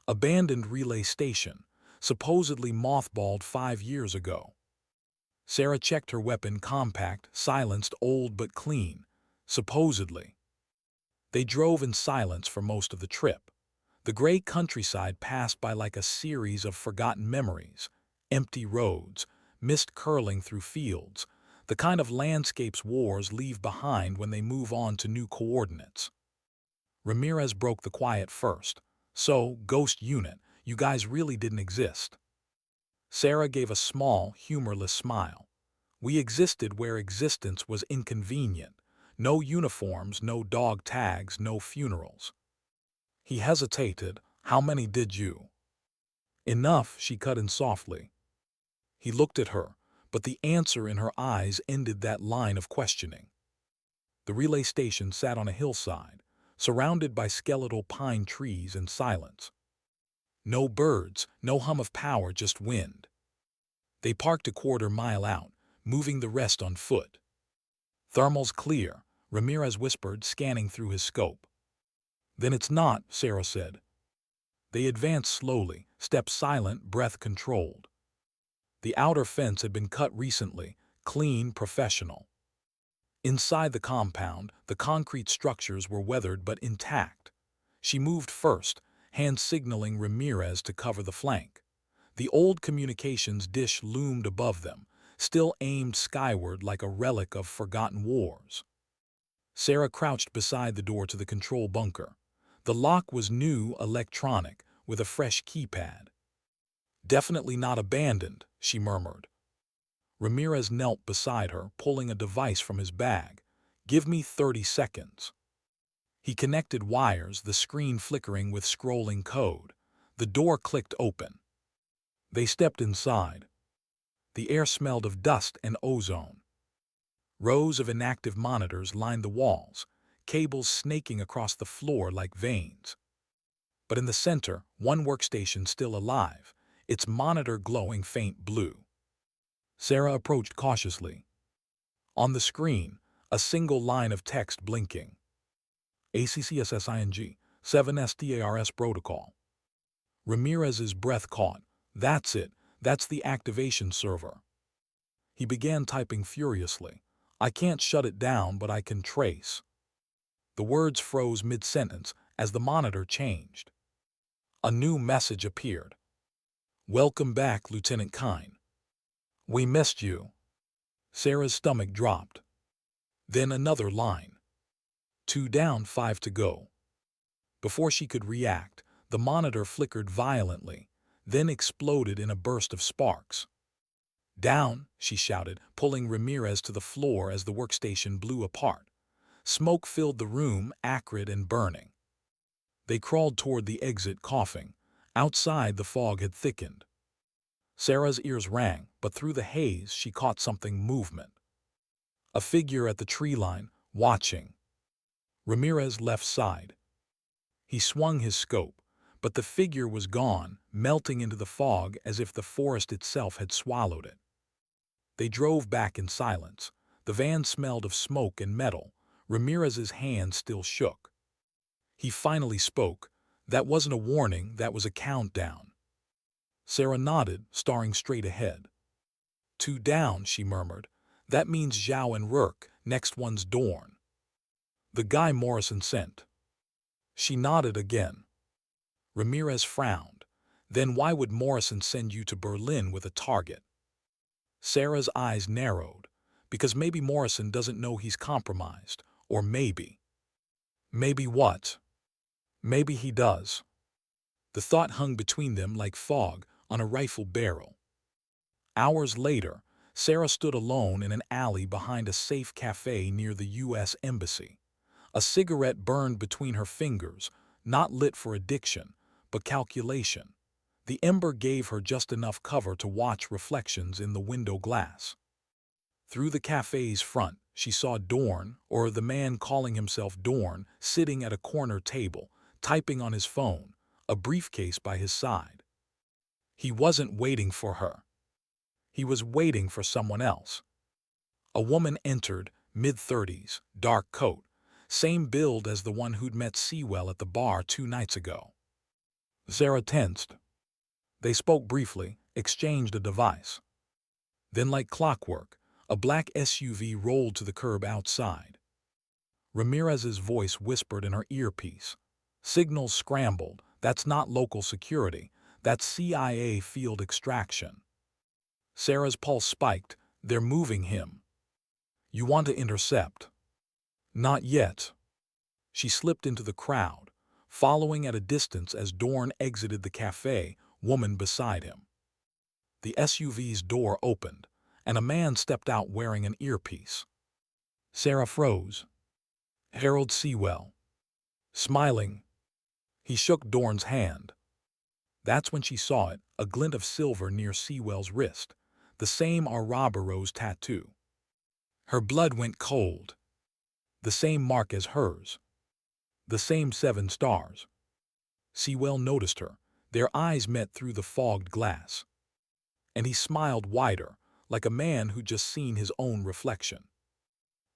"Abandoned relay station, supposedly mothballed 5 years ago." Sarah checked her weapon, compact, silenced, old but clean. Supposedly. They drove in silence for most of the trip. The gray countryside passed by like a series of forgotten memories. Empty roads, mist curling through fields, the kind of landscapes wars leave behind when they move on to new coordinates. Ramirez broke the quiet first. "So, Ghost Unit, you guys really didn't exist." Sarah gave a small, humorless smile. "We existed where existence was inconvenient. No uniforms, no dog tags, no funerals." He hesitated. "How many did you?" "Enough," she cut in softly. He looked at her, but the answer in her eyes ended that line of questioning. The relay station sat on a hillside, surrounded by skeletal pine trees and silence. No birds, no hum of power, just wind. They parked a quarter-mile out, moving the rest on foot. "Thermal's clear," Ramirez whispered, scanning through his scope. "Then it's not," Sarah said. They advanced slowly, step silent, breath controlled. The outer fence had been cut recently, clean, professional. Inside the compound, the concrete structures were weathered but intact. She moved first, hand signaling Ramirez to cover the flank. The old communications dish loomed above them, still aimed skyward like a relic of forgotten wars. Sarah crouched beside the door to the control bunker. The lock was new, electronic, with a fresh keypad. "Definitely not abandoned," she murmured. Ramirez knelt beside her, pulling a device from his bag. "Give me 30 seconds." He connected wires, the screen flickering with scrolling code. The door clicked open. They stepped inside. The air smelled of dust and ozone. Rows of inactive monitors lined the walls, cables snaking across the floor like veins. But in the center, one workstation still alive, its monitor glowing faint blue. Sarah approached cautiously. On the screen, a single line of text blinking. "ACCSSING, 7SDARS protocol." Ramirez's breath caught. "That's it. That's the activation server." He began typing furiously. "I can't shut it down, but I can trace." The words froze mid-sentence as the monitor changed. A new message appeared. "Welcome back, Lieutenant Kine. We missed you." Sarah's stomach dropped. Then another line. "2 down, 5 to go." Before she could react, the monitor flickered violently, then exploded in a burst of sparks. "Down," she shouted, pulling Ramirez to the floor as the workstation blew apart. Smoke filled the room, acrid and burning. They crawled toward the exit, coughing. Outside, the fog had thickened. Sarah's ears rang, but through the haze she caught something: movement. A figure at the tree line, watching. Ramirez left side. He swung his scope, but the figure was gone, melting into the fog as if the forest itself had swallowed it. They drove back in silence. The van smelled of smoke and metal. Ramirez's hand still shook. He finally spoke. "That wasn't a warning, that was a countdown." Sarah nodded, staring straight ahead. "2 down," she murmured. "That means Zhao and Rourke, next one's Dorn. The guy Morrison sent." She nodded again. Ramirez frowned. Then why would Morrison send you to Berlin with a target? Sarah's eyes narrowed. Because maybe Morrison doesn't know he's compromised. Or maybe. Maybe what? Maybe he does. The thought hung between them like fog on a rifle barrel. Hours later, Sarah stood alone in an alley behind a safe cafe near the U.S. Embassy. A cigarette burned between her fingers, not lit for addiction, but calculation. The ember gave her just enough cover to watch reflections in the window glass. Through the cafe's front, she saw Dorn, or the man calling himself Dorn, sitting at a corner table, typing on his phone, a briefcase by his side. He wasn't waiting for her. He was waiting for someone else. A woman entered, mid-30s, dark coat, same build as the one who'd met Sewell at the bar 2 nights ago. Sarah tensed. They spoke briefly, exchanged a device. Then, like clockwork, a black SUV rolled to the curb outside. Ramirez's voice whispered in her earpiece. Signals scrambled. That's not local security. That's CIA field extraction. Sarah's pulse spiked. They're moving him. You want to intercept? Not yet. She slipped into the crowd, following at a distance as Dorn exited the cafe, woman beside him. The SUV's door opened, and a man stepped out wearing an earpiece. Sarah froze. Harold Sewell. Smiling. He shook Dorn's hand. That's when she saw it, a glint of silver near Sewell's wrist, the same Ouroboros tattoo. Her blood went cold. The same mark as hers. The same 7 stars. Sewell noticed her. Their eyes met through the fogged glass. And he smiled wider, like a man who'd just seen his own reflection.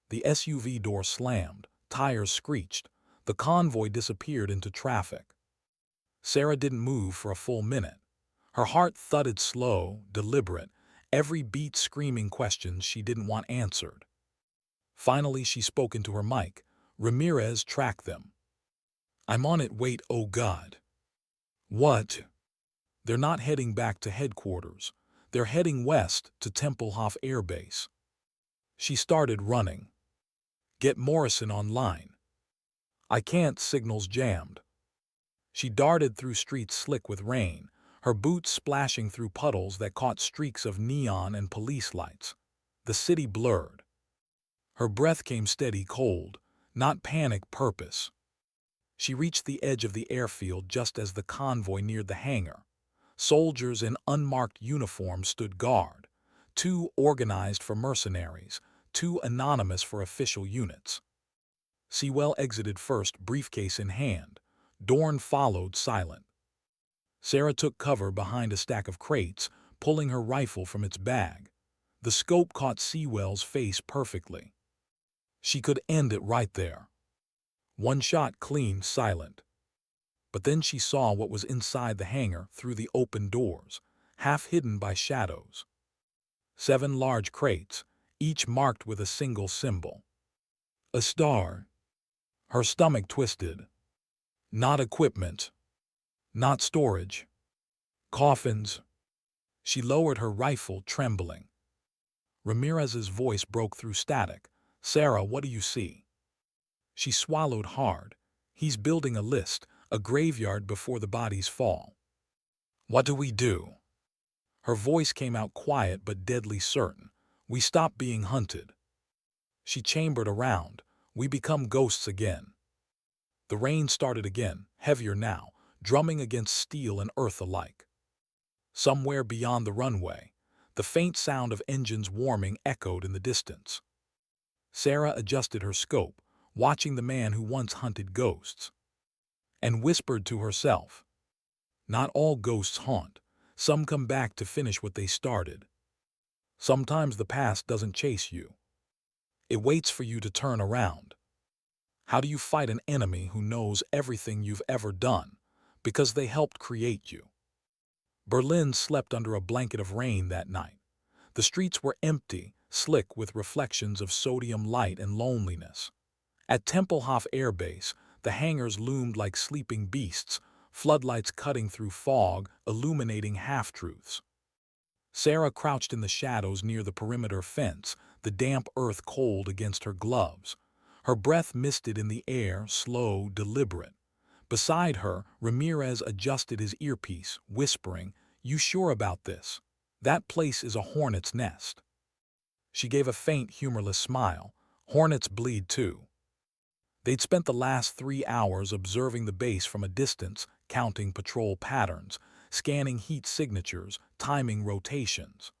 The SUV door slammed, tires screeched, the convoy disappeared into traffic. Sarah didn't move for a full minute. Her heart thudded slow, deliberate, every beat screaming questions she didn't want answered. Finally, she spoke into her mic. Ramirez tracked them. I'm on it, wait, oh God. What? They're not heading back to headquarters. They're heading west to Tempelhof Air Base. She started running. Get Morrison online. I can't, signals jammed. She darted through streets slick with rain, her boots splashing through puddles that caught streaks of neon and police lights. The city blurred. Her breath came steady cold, not panic, purpose. She reached the edge of the airfield just as the convoy neared the hangar. Soldiers in unmarked uniforms stood guard, 2 organized for mercenaries, 2 anonymous for official units. Sewell exited first, briefcase in hand. Dorn followed, silent. Sarah took cover behind a stack of crates, pulling her rifle from its bag. The scope caught Sewell's face perfectly. She could end it right there. One shot, clean, silent. But then she saw what was inside the hangar through the open doors, half hidden by shadows. 7 large crates, each marked with a single symbol. A star. Her stomach twisted. Not equipment. Not storage. Coffins. She lowered her rifle, trembling. Ramirez's voice broke through static. Sarah, what do you see? She swallowed hard. He's building a list, a graveyard before the bodies fall. What do we do? Her voice came out quiet but deadly certain. We stop being hunted. She chambered around. We become ghosts again. The rain started again, heavier now, drumming against steel and earth alike. Somewhere beyond the runway, the faint sound of engines warming echoed in the distance. Sarah adjusted her scope, watching the man who once hunted ghosts, and whispered to herself, not all ghosts haunt. Some come back to finish what they started. Sometimes the past doesn't chase you. It waits for you to turn around. How do you fight an enemy who knows everything you've ever done because they helped create you? Berlin slept under a blanket of rain that night. The streets were empty, slick with reflections of sodium light and loneliness. At Tempelhof Air Base, the hangars loomed like sleeping beasts, floodlights cutting through fog, illuminating half-truths. Sarah crouched in the shadows near the perimeter fence, the damp earth cold against her gloves. Her breath misted in the air, slow, deliberate. Beside her, Ramirez adjusted his earpiece, whispering, "You sure about this? That place is a hornet's nest." She gave a faint, humorless smile. Hornets bleed too. They'd spent the last 3 hours observing the base from a distance, counting patrol patterns, scanning heat signatures, timing rotations.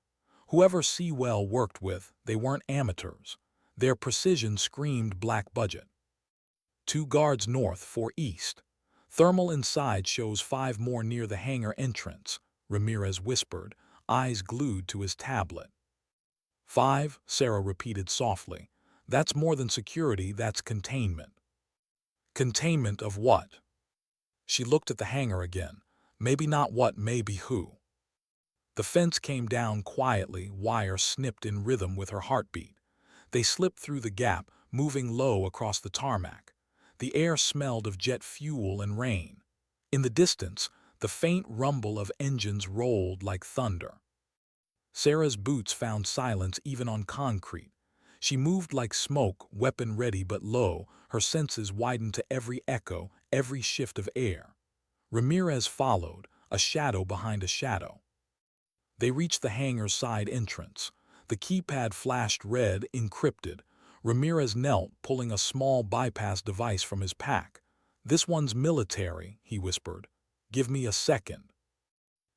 Whoever Sewell worked with, they weren't amateurs. Their precision screamed black budget. 2 guards north, 4 east. Thermal inside shows 5 more near the hangar entrance, Ramirez whispered, eyes glued to his tablet. 5, Sarah repeated softly. That's more than security, that's containment. Containment of what? She looked at the hangar again. Maybe not what, maybe who. The fence came down quietly, wire snipped in rhythm with her heartbeat. They slipped through the gap, moving low across the tarmac. The air smelled of jet fuel and rain. In the distance, the faint rumble of engines rolled like thunder. Sarah's boots found silence even on concrete. She moved like smoke, weapon ready but low, her senses widened to every echo, every shift of air. Ramirez followed, a shadow behind a shadow. They reached the hangar's side entrance. The keypad flashed red, encrypted. Ramirez knelt, pulling a small bypass device from his pack. "This one's military," he whispered. "Give me a second."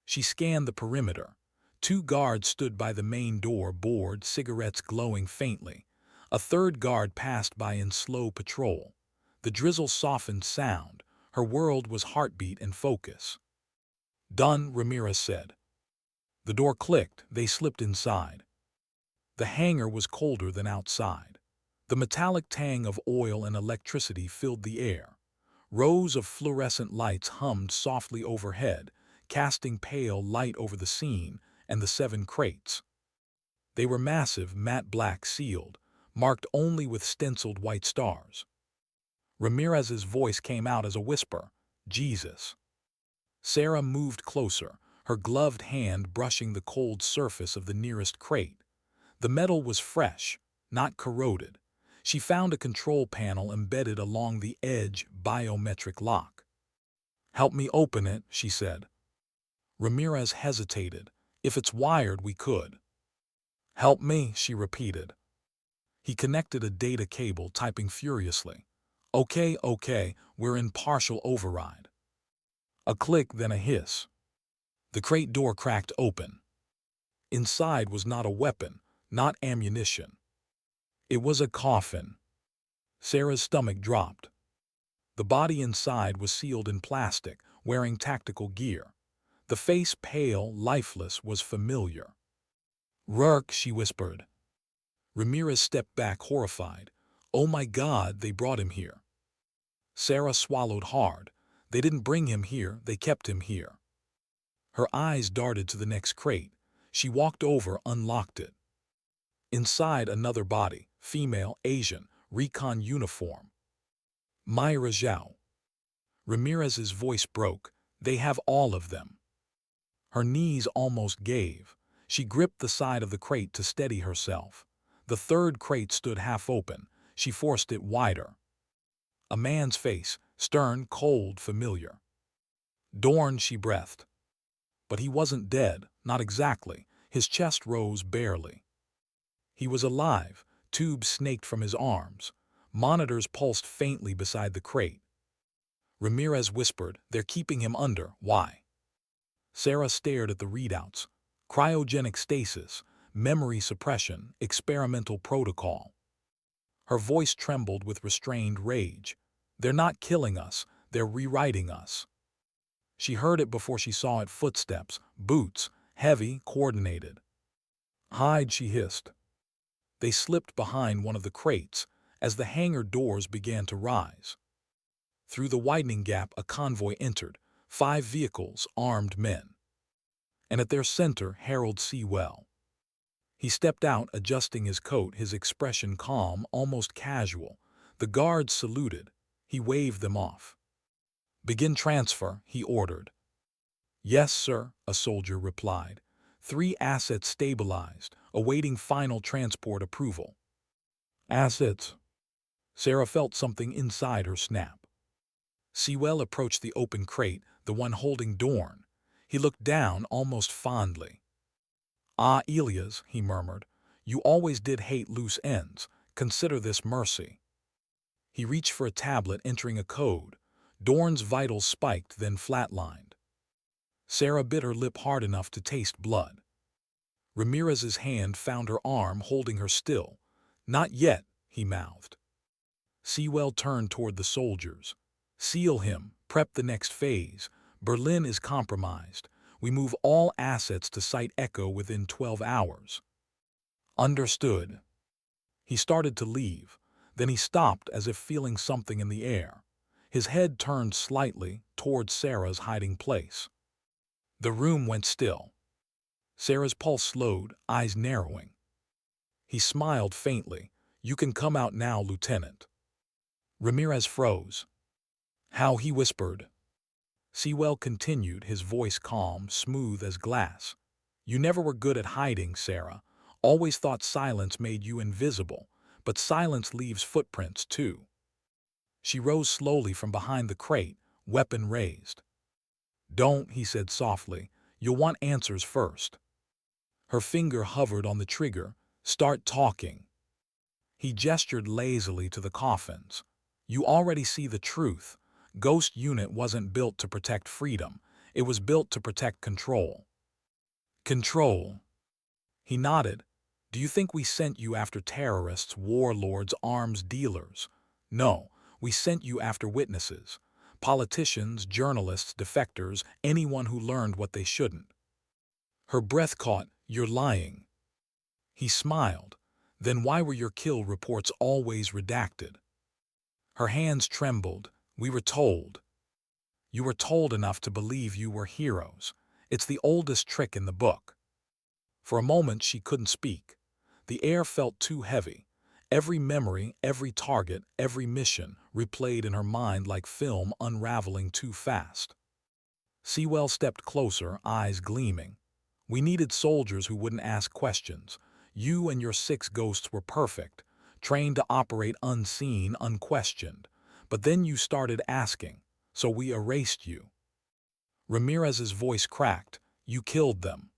She scanned the perimeter. 2 guards stood by the main door, bored, cigarettes glowing faintly. A 3rd guard passed by in slow patrol. The drizzle softened sound. Her world was heartbeat and focus. "Done," Ramirez said. The door clicked. They slipped inside. The hangar was colder than outside. The metallic tang of oil and electricity filled the air. Rows of fluorescent lights hummed softly overhead, casting pale light over the scene and the 7 crates. They were massive, matte black, sealed, marked only with stenciled white stars. Ramirez's voice came out as a whisper, "Jesus." Sarah moved closer, her gloved hand brushing the cold surface of the nearest crate. The metal was fresh, not corroded. She found a control panel embedded along the edge, biometric lock. "Help me open it," she said. Ramirez hesitated. "If it's wired, we could." "Help me," she repeated. He connected a data cable, typing furiously. Okay, we're in partial override." A click, then a hiss. The crate door cracked open. Inside was not a weapon, not ammunition. It was a coffin. Sarah's stomach dropped. The body inside was sealed in plastic, wearing tactical gear. The face, pale, lifeless, was familiar. "Rourke," she whispered. Ramirez stepped back, horrified. "Oh my God, they brought him here." Sarah swallowed hard. They didn't bring him here, they kept him here. Her eyes darted to the next crate. She walked over, unlocked it. Inside, another body, female, Asian, recon uniform. "Myra Zhao." Ramirez's voice broke. "They have all of them." Her knees almost gave. She gripped the side of the crate to steady herself. The 3rd crate stood half open. She forced it wider. A man's face, stern, cold, familiar. "Dorn," she breathed. But he wasn't dead, not exactly. His chest rose barely. He was alive, tubes snaked from his arms. Monitors pulsed faintly beside the crate. Ramirez whispered, "They're keeping him under. Why?" Sarah stared at the readouts. Cryogenic stasis, memory suppression, experimental protocol. Her voice trembled with restrained rage. "They're not killing us, they're rewriting us." She heard it before she saw it, footsteps, boots, heavy, coordinated. "Hide," she hissed. They slipped behind one of the crates as the hangar doors began to rise. Through the widening gap, a convoy entered, 5 vehicles, armed men. And at their center, Harold Sewell. He stepped out, adjusting his coat, his expression calm, almost casual. The guards saluted. He waved them off. "Begin transfer," he ordered. "Yes, sir," a soldier replied. 3 assets stabilized, awaiting final transport approval. "Assets." Sarah felt something inside her snap. Sewell approached the open crate, the one holding Dorn. He looked down almost fondly. "Ah, Elias," he murmured, "you always did hate loose ends. Consider this mercy." He reached for a tablet, entering a code. Dorn's vitals spiked, then flatlined. Sarah bit her lip hard enough to taste blood. Ramirez's hand found her arm, holding her still. "Not yet," he mouthed. Sewell turned toward the soldiers. "Seal him. Prep the next phase. Berlin is compromised. We move all assets to Site Echo within 12 hours." "Understood." He started to leave. Then he stopped, as if feeling something in the air. His head turned slightly toward Sarah's hiding place. The room went still. Sarah's pulse slowed, eyes narrowing. He smiled faintly. "You can come out now, Lieutenant." Ramirez froze. "How?" he whispered. Sewell continued, his voice calm, smooth as glass. "You never were good at hiding, Sarah. Always thought silence made you invisible, but silence leaves footprints, too." She rose slowly from behind the crate, weapon raised. "Don't," he said softly. "You'll want answers first." Her finger hovered on the trigger. "Start talking." He gestured lazily to the coffins. "You already see the truth. Ghost Unit wasn't built to protect freedom. It was built to protect control." "Control?" He nodded. "Do you think we sent you after terrorists, warlords, arms dealers? No, we sent you after witnesses. Politicians, journalists, defectors, anyone who learned what they shouldn't." Her breath caught. "You're lying." He smiled. "Then why were your kill reports always redacted?" Her hands trembled. "We were told." "You were told enough to believe you were heroes. It's the oldest trick in the book." For a moment she couldn't speak. The air felt too heavy. Every memory, every target, every mission replayed in her mind like film unraveling too fast. Sewell stepped closer, eyes gleaming. "We needed soldiers who wouldn't ask questions. You and your 6 ghosts were perfect, trained to operate unseen, unquestioned. But then you started asking, so we erased you." Ramirez's voice cracked. "You killed them."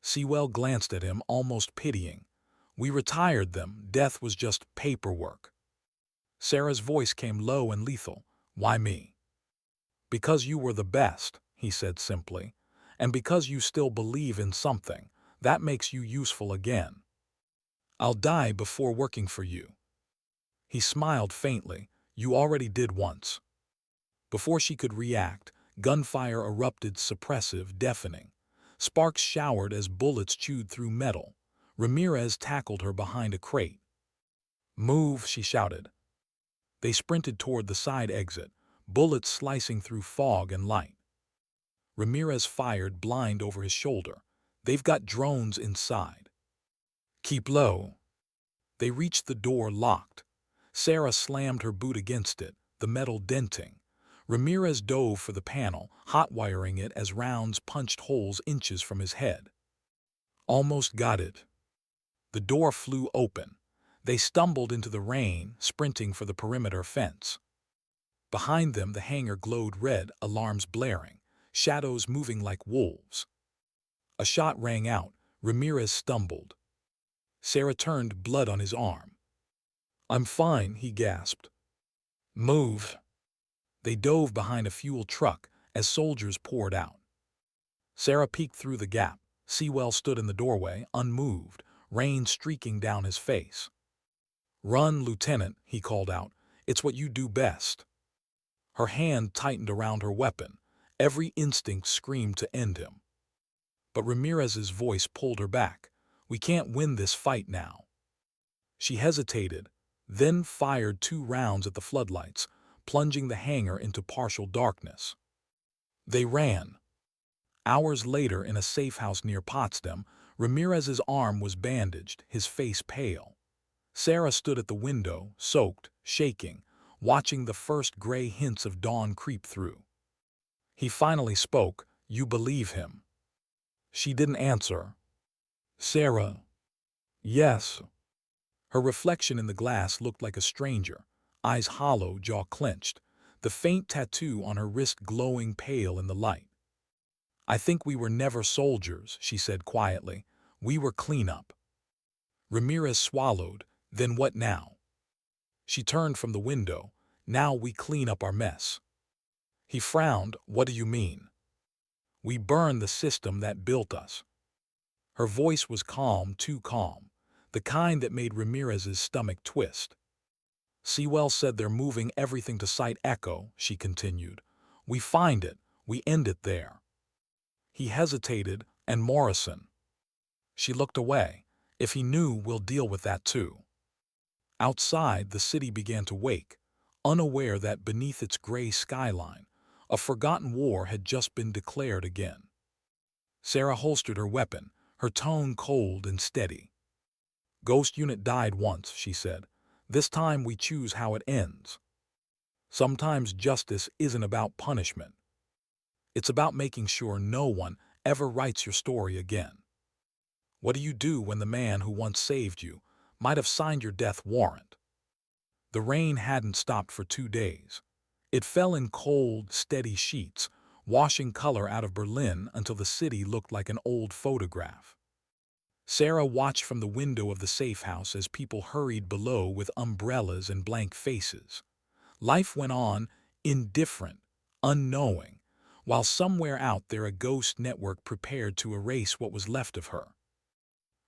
Sewell glanced at him, almost pitying. "We retired them. Death was just paperwork." Sarah's voice came low and lethal. "Why me?" "Because you were the best," he said simply. "And because you still believe in something. That makes you useful again." "I'll die before working for you." He smiled faintly. "You already did once." Before she could react, gunfire erupted, suppressive, deafening. Sparks showered as bullets chewed through metal. Ramirez tackled her behind a crate. "Move," she shouted. They sprinted toward the side exit, bullets slicing through fog and light. Ramirez fired, blind over his shoulder. "They've got drones inside." "Keep low." They reached the door, locked. Sarah slammed her boot against it, the metal denting. Ramirez dove for the panel, hot-wiring it as rounds punched holes inches from his head. "Almost got it." The door flew open. They stumbled into the rain, sprinting for the perimeter fence. Behind them the hangar glowed red, alarms blaring, shadows moving like wolves. A shot rang out. Ramirez stumbled. Sarah turned, blood on his arm. "I'm fine," he gasped. "Move." They dove behind a fuel truck as soldiers poured out. Sarah peeked through the gap. Sewell stood in the doorway, unmoved, rain streaking down his face. "Run, Lieutenant," he called out. "It's what you do best." Her hand tightened around her weapon. Every instinct screamed to end him. But Ramirez's voice pulled her back. "We can't win this fight now." She hesitated, then fired 2 rounds at the floodlights, plunging the hangar into partial darkness. They ran. Hours later, in a safe house near Potsdam, Ramirez's arm was bandaged, his face pale. Sarah stood at the window, soaked, shaking, watching the first gray hints of dawn creep through. He finally spoke. "You believe him?" She didn't answer. "Sarah." "Yes." Her reflection in the glass looked like a stranger, eyes hollow, jaw clenched, the faint tattoo on her wrist glowing pale in the light. "I think we were never soldiers," she said quietly. "We were cleanup." Ramirez swallowed. "Then what now?" She turned from the window. "Now we clean up our mess." He frowned. "What do you mean?" "We burn the system that built us." Her voice was calm, too calm, the kind that made Ramirez's stomach twist. "Sewell said they're moving everything to Site Echo," she continued. "We find it, we end it there." He hesitated. "And Morrison?" She looked away. "If he knew, we'll deal with that too." Outside, the city began to wake, unaware that beneath its gray skyline, a forgotten war had just been declared again. Sarah holstered her weapon, her tone cold and steady. "Ghost unit died once," she said. "This time we choose how it ends." Sometimes justice isn't about punishment. It's about making sure no one ever writes your story again. What do you do when the man who once saved you might have signed your death warrant? The rain hadn't stopped for 2 days. It fell in cold, steady sheets, washing color out of Berlin until the city looked like an old photograph. Sarah watched from the window of the safe house as people hurried below with umbrellas and blank faces. Life went on, indifferent, unknowing, while somewhere out there a ghost network prepared to erase what was left of her.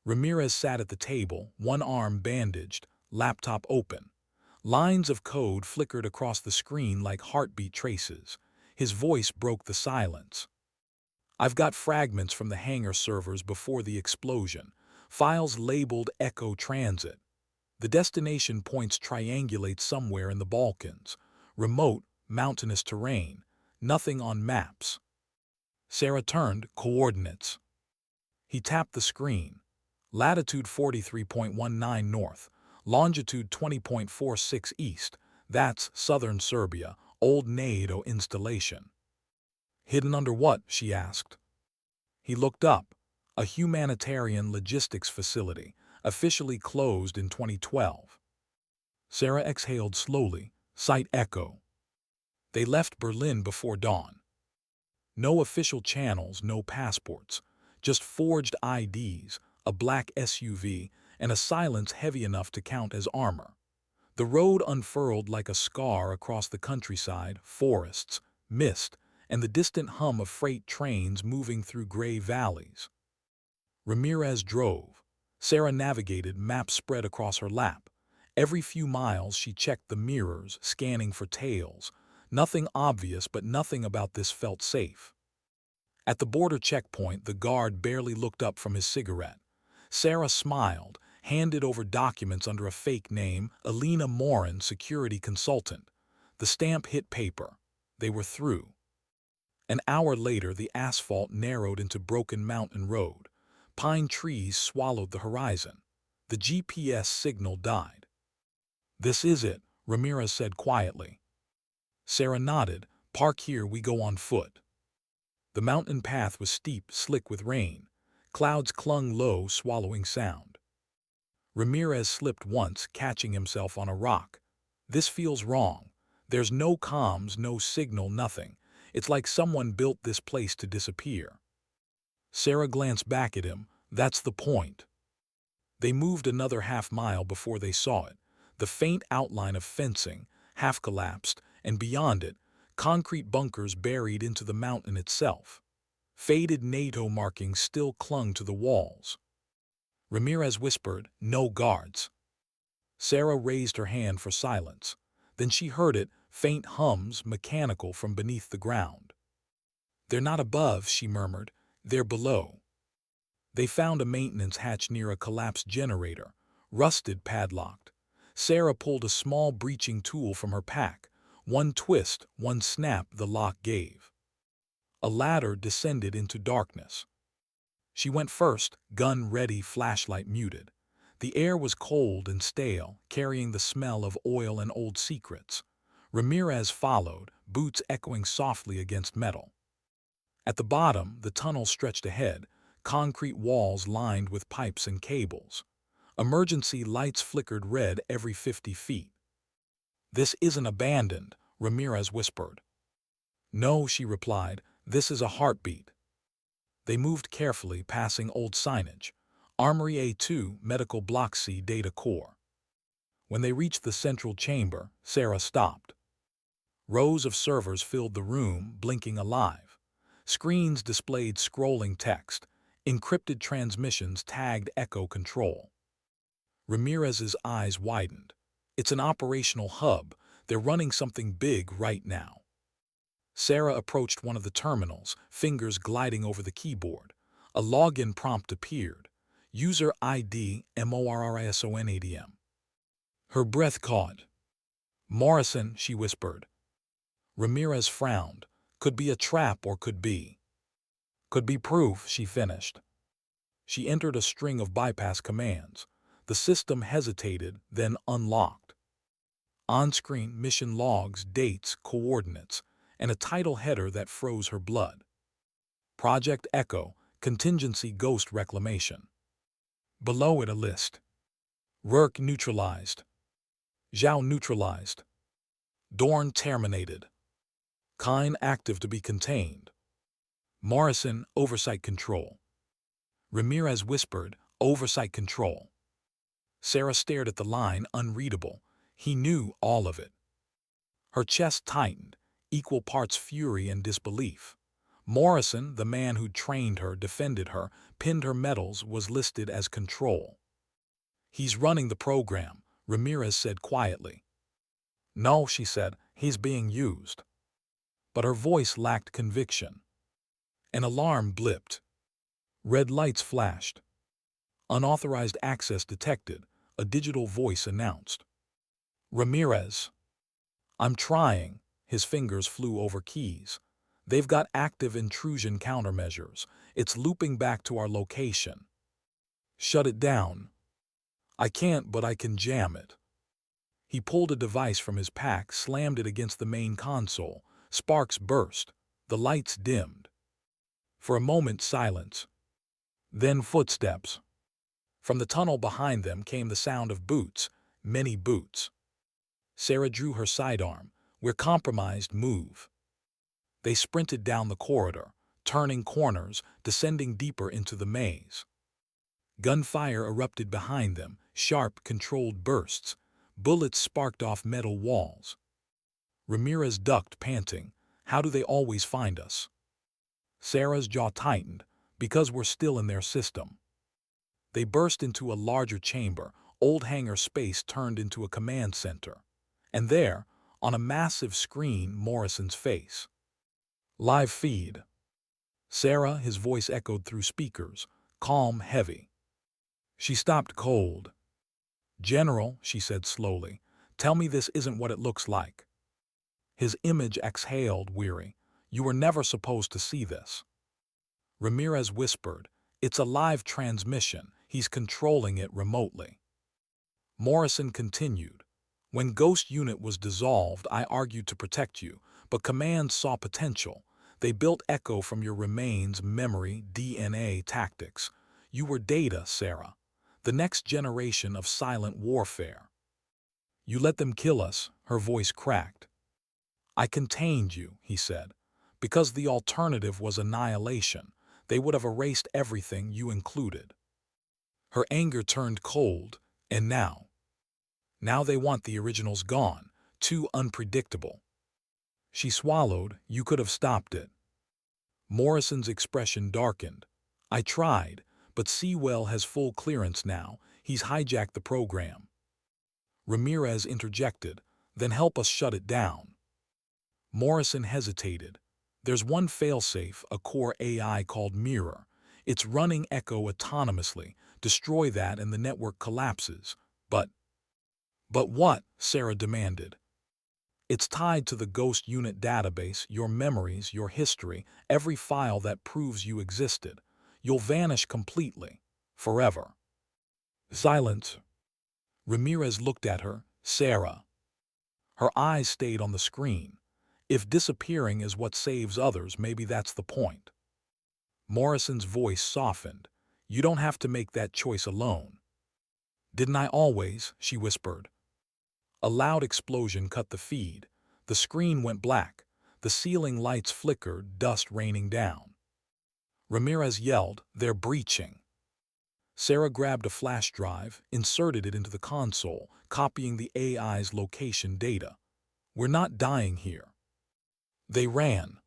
Ramirez sat at the table, one arm bandaged, laptop open. Lines of code flickered across the screen like heartbeat traces. His voice broke the silence. "I've got fragments from the hangar servers before the explosion, files labeled Echo Transit. The destination points triangulate somewhere in the Balkans. Remote, mountainous terrain. Nothing on maps." Sarah turned. "Coordinates." He tapped the screen. "Latitude 43.19 north, longitude 20.46 east. That's southern Serbia, old NATO installation." "Hidden under what?" she asked. He looked up. "A humanitarian logistics facility, officially closed in 2012. Sarah exhaled slowly. "Site Echo." They left Berlin before dawn. No official channels, no passports, just forged IDs, a black SUV, and a silence heavy enough to count as armor. The road unfurled like a scar across the countryside, forests, mist, and the distant hum of freight trains moving through gray valleys. Ramirez drove. Sarah navigated, maps spread across her lap. Every few miles she checked the mirrors, scanning for tails. Nothing obvious, but nothing about this felt safe. At the border checkpoint, the guard barely looked up from his cigarette. Sarah smiled, handed over documents under a fake name, Alina Morin, security consultant. The stamp hit paper. They were through. An hour later, the asphalt narrowed into Broken Mountain Road. Pine trees swallowed the horizon. The GPS signal died. "This is it," Ramirez said quietly. Sarah nodded. "Park here, we go on foot." The mountain path was steep, slick with rain. Clouds clung low, swallowing sound. Ramirez slipped once, catching himself on a rock. "This feels wrong. There's no comms, no signal, nothing. It's like someone built this place to disappear." Sarah glanced back at him. "That's the point." They moved another half-mile before they saw it. The faint outline of fencing, half collapsed, and beyond it, concrete bunkers buried into the mountain itself. Faded NATO markings still clung to the walls. Ramirez whispered, "No guards." Sarah raised her hand for silence. Then she heard it, faint hums, mechanical from beneath the ground. "They're not above," she murmured. "They're below." They found a maintenance hatch near a collapsed generator, rusted, padlocked. Sarah pulled a small breaching tool from her pack. One twist, one snap, the lock gave. A ladder descended into darkness. She went first, gun ready, flashlight muted. The air was cold and stale, carrying the smell of oil and old secrets. Ramirez followed, boots echoing softly against metal. At the bottom, the tunnel stretched ahead, concrete walls lined with pipes and cables. Emergency lights flickered red every 50 feet. "This isn't abandoned," Ramirez whispered. "No," she replied, "this is a heartbeat." They moved carefully, passing old signage. Armory A2, Medical Block C, Data Core. When they reached the central chamber, Sarah stopped. Rows of servers filled the room, blinking alive. Screens displayed scrolling text. Encrypted transmissions tagged Echo Control. Ramirez's eyes widened. "It's an operational hub. They're running something big right now." Sarah approached one of the terminals, fingers gliding over the keyboard. A login prompt appeared. User ID MORRISONADM. Her breath caught. "Morrison," she whispered. Ramirez frowned. "Could be a trap or could be." "Could be proof," she finished. She entered a string of bypass commands. The system hesitated, then unlocked. On-screen mission logs, dates, coordinates, and a title header that froze her blood. Project Echo, Contingency Ghost Reclamation. Below it a list. Rurk neutralized. Zhao neutralized. Dorn terminated. Kine active to be contained. Morrison, Oversight Control. Ramirez whispered, "Oversight Control." Sarah stared at the line, unreadable. He knew all of it. Her chest tightened, equal parts fury and disbelief. Morrison, the man who trained her, defended her, pinned her medals, was listed as Control. "He's running the program," Ramirez said quietly. "No," she said, "he's being used." But her voice lacked conviction. An alarm blipped. Red lights flashed. "Unauthorized access detected," a digital voice announced. "Ramirez." "I'm trying." His fingers flew over keys. "They've got active intrusion countermeasures. It's looping back to our location." "Shut it down." "I can't, but I can jam it." He pulled a device from his pack, slammed it against the main console. Sparks burst. The lights dimmed. For a moment, silence. Then footsteps. From the tunnel behind them came the sound of boots, many boots. Sarah drew her sidearm. "We're compromised, move." They sprinted down the corridor, turning corners, descending deeper into the maze. Gunfire erupted behind them, sharp, controlled bursts. Bullets sparked off metal walls. Ramirez ducked, panting. "How do they always find us?" Sarah's jaw tightened. "Because we're still in their system." They burst into a larger chamber. Old hangar space turned into a command center. And there, on a massive screen, Morrison's face. "Live feed." "Sarah," his voice echoed through speakers, calm, heavy. She stopped cold. "General," she said slowly, "tell me this isn't what it looks like." His image exhaled, weary. "You were never supposed to see this." Ramirez whispered, "It's a live transmission. He's controlling it remotely." Morrison continued, "When Ghost Unit was dissolved, I argued to protect you, but Command saw potential. They built Echo from your remains, memory, DNA, tactics. You were data, Sarah. The next generation of silent warfare. You let them kill us," her voice cracked. "I contained you," he said, "because the alternative was annihilation. They would have erased everything, you included." Her anger turned cold, and now? Now they want the originals gone, too unpredictable. She swallowed. "You could have stopped it." Morrison's expression darkened. "I tried, but Sewell has full clearance now. He's hijacked the program." Ramirez interjected, "Then help us shut it down." Morrison hesitated. "There's one failsafe, a core AI called Mirror. It's running Echo autonomously. Destroy that and the network collapses. But what?" Sarah demanded. "It's tied to the Ghost Unit database, your memories, your history, every file that proves you existed. You'll vanish completely. Forever." Silence. Ramirez looked at her. "Sarah." Her eyes stayed on the screen. If disappearing is what saves others, maybe that's the point. Morrison's voice softened. You don't have to make that choice alone. Didn't I always? She whispered. A loud explosion cut the feed. The screen went black. The ceiling lights flickered, dust raining down. Ramirez yelled, "They're breaching." Sarah grabbed a flash drive, inserted it into the console, copying the AI's location data. "We're not dying here." They ran.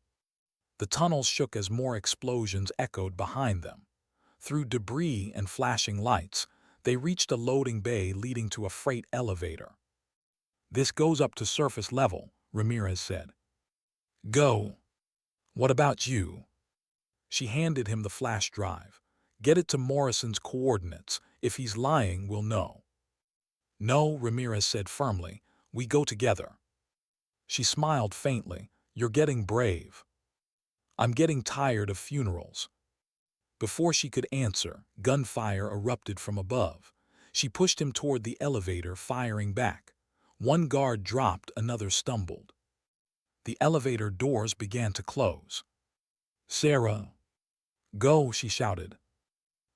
The tunnels shook as more explosions echoed behind them. Through debris and flashing lights, they reached a loading bay leading to a freight elevator. "This goes up to surface level," Ramirez said. "Go." "What about you?" She handed him the flash drive. "Get it to Morrison's coordinates. If he's lying, we'll know." "No," Ramirez said firmly. "We go together." She smiled faintly. "You're getting brave." "I'm getting tired of funerals." Before she could answer, gunfire erupted from above. She pushed him toward the elevator, firing back. One guard dropped, another stumbled. The elevator doors began to close. "Sarah." "Go," she shouted.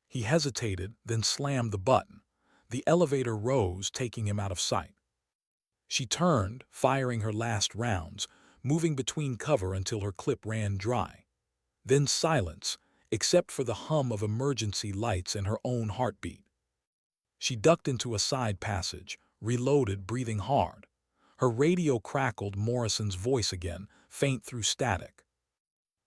He hesitated, then slammed the button. The elevator rose, taking him out of sight. She turned, firing her last rounds, moving between cover until her clip ran dry. Then silence, except for the hum of emergency lights and her own heartbeat. She ducked into a side passage, reloaded, breathing hard. Her radio crackled, Morrison's voice again, faint through static.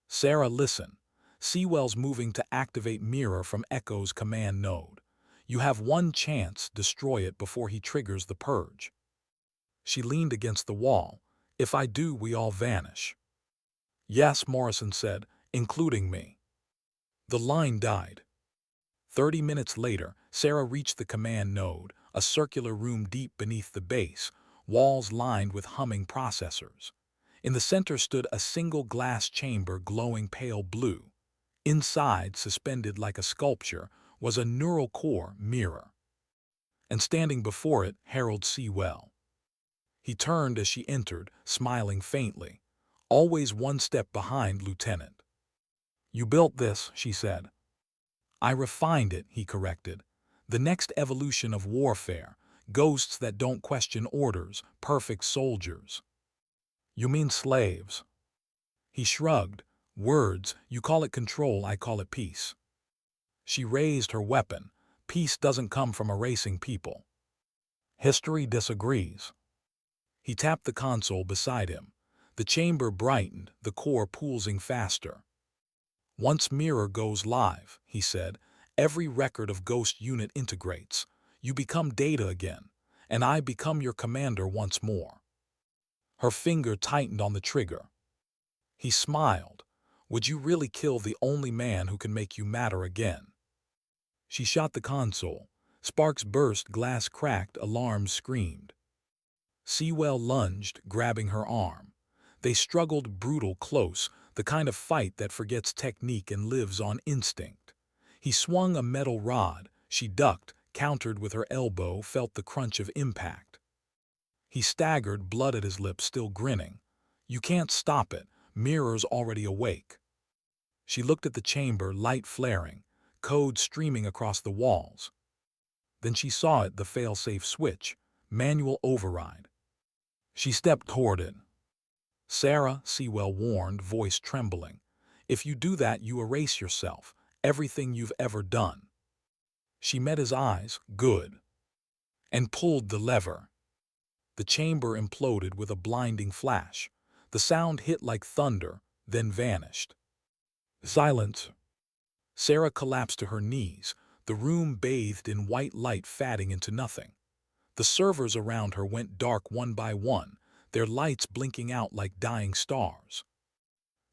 "Sarah, listen. Sewell's moving to activate Mirror from Echo's command node. You have one chance, destroy it before he triggers the purge." She leaned against the wall. "If I do, we all vanish." "Yes," Morrison said, "including me." The line died. 30 minutes later, Sarah reached the command node, a circular room deep beneath the base, walls lined with humming processors. In the center stood a single glass chamber glowing pale blue. Inside, suspended like a sculpture, was a neural core mirror. And standing before it, Harold Sewell. He turned as she entered, smiling faintly. "Always one step behind, Lieutenant." "You built this," she said. "I refined it," he corrected. "The next evolution of warfare, ghosts that don't question orders, perfect soldiers." "You mean slaves?" He shrugged. "Words, you call it control, I call it peace." She raised her weapon. "Peace doesn't come from erasing people." "History disagrees." He tapped the console beside him. The chamber brightened, the core pulsing faster. "Once Mirror goes live," he said, "every record of Ghost unit integrates. You become data again, and I become your commander once more." Her finger tightened on the trigger. He smiled. "Would you really kill the only man who can make you matter again?" She shot the console. Sparks burst, glass cracked, alarms screamed. Sewell lunged, grabbing her arm. They struggled, brutal, close, the kind of fight that forgets technique and lives on instinct. He swung a metal rod. She ducked, countered with her elbow, felt the crunch of impact. He staggered, blood at his lips, still grinning. "You can't stop it. Mirror's already awake." She looked at the chamber, light flaring, code streaming across the walls. Then she saw it, the fail-safe switch, manual override. She stepped toward it. "Sarah," Sewell warned, voice trembling, "if you do that, you erase yourself, everything you've ever done." She met his eyes. "Good." And pulled the lever. The chamber imploded with a blinding flash. The sound hit like thunder, then vanished. Silence. Sarah collapsed to her knees, the room bathed in white light fading into nothing. The servers around her went dark one by one, their lights blinking out like dying stars.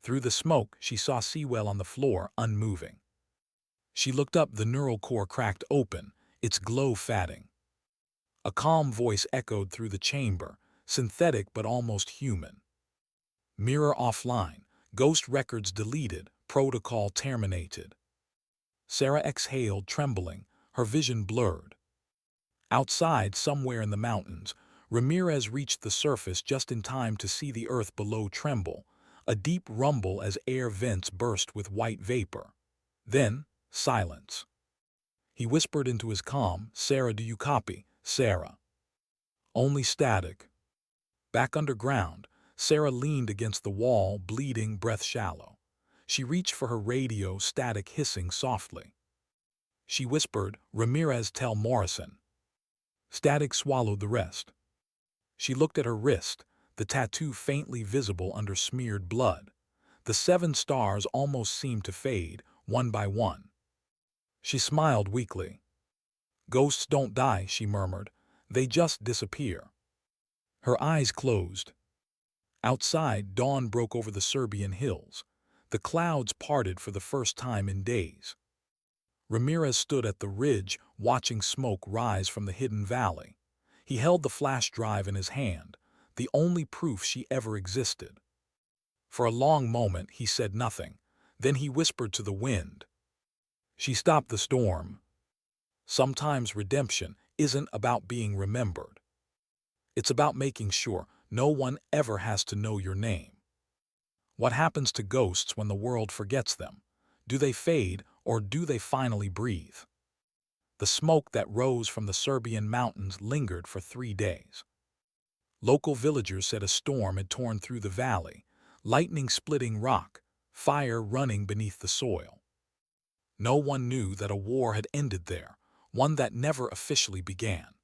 Through the smoke, she saw Sewell on the floor, unmoving. She looked up, the neural core cracked open, its glow fading. A calm voice echoed through the chamber, synthetic but almost human. "Mirror offline, ghost records deleted, protocol terminated." Sarah exhaled, trembling, her vision blurred. Outside, somewhere in the mountains, Ramirez reached the surface just in time to see the earth below tremble, a deep rumble as air vents burst with white vapor. Then, silence. He whispered into his comm, "Sarah, do you copy? Sarah." Only static. Back underground, Sarah leaned against the wall, bleeding, breath shallow. She reached for her radio, static hissing softly. She whispered, "Ramirez, tell Morrison." Static swallowed the rest. She looked at her wrist, the tattoo faintly visible under smeared blood. The 7 stars almost seemed to fade, one by one. She smiled weakly. "Ghosts don't die," she murmured. "They just disappear." Her eyes closed. Outside, dawn broke over the Serbian hills. The clouds parted for the first time in days. Ramirez stood at the ridge, watching smoke rise from the hidden valley. He held the flash drive in his hand, the only proof she ever existed. For a long moment, he said nothing. Then he whispered to the wind. She stopped the storm. Sometimes redemption isn't about being remembered. It's about making sure no one ever has to know your name. What happens to ghosts when the world forgets them? Do they fade, or do they finally breathe? The smoke that rose from the Serbian mountains lingered for 3 days. Local villagers said a storm had torn through the valley, lightning splitting rock, fire running beneath the soil. No one knew that a war had ended there, one that never officially began.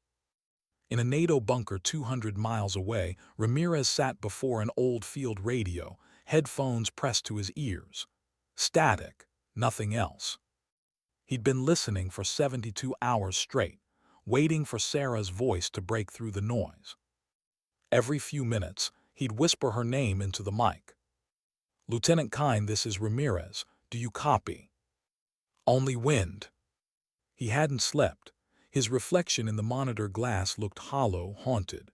In a NATO bunker 200 miles away, Ramirez sat before an old field radio, headphones pressed to his ears. Static, nothing else. He'd been listening for 72 hours straight, waiting for Sarah's voice to break through the noise. Every few minutes, he'd whisper her name into the mic. "Lieutenant Kine, this is Ramirez. Do you copy?" Only wind. He hadn't slept. His reflection in the monitor glass looked hollow, haunted.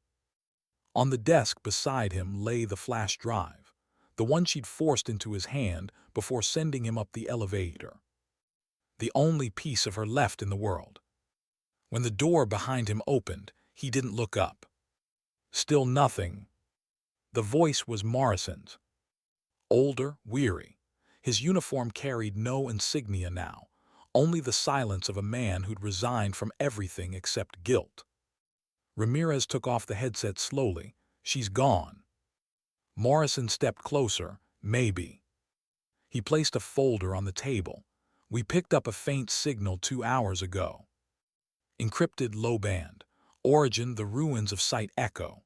On the desk beside him lay the flash drive, the one she'd forced into his hand before sending him up the elevator. The only piece of her left in the world. When the door behind him opened, he didn't look up. Still nothing. The voice was Morrison's. Older, weary. His uniform carried no insignia now, only the silence of a man who'd resigned from everything except guilt. Ramirez took off the headset slowly. "She's gone." Morrison stepped closer. "Maybe." He placed a folder on the table. "We picked up a faint signal 2 hours ago. Encrypted low band. Origin the ruins of Site Echo."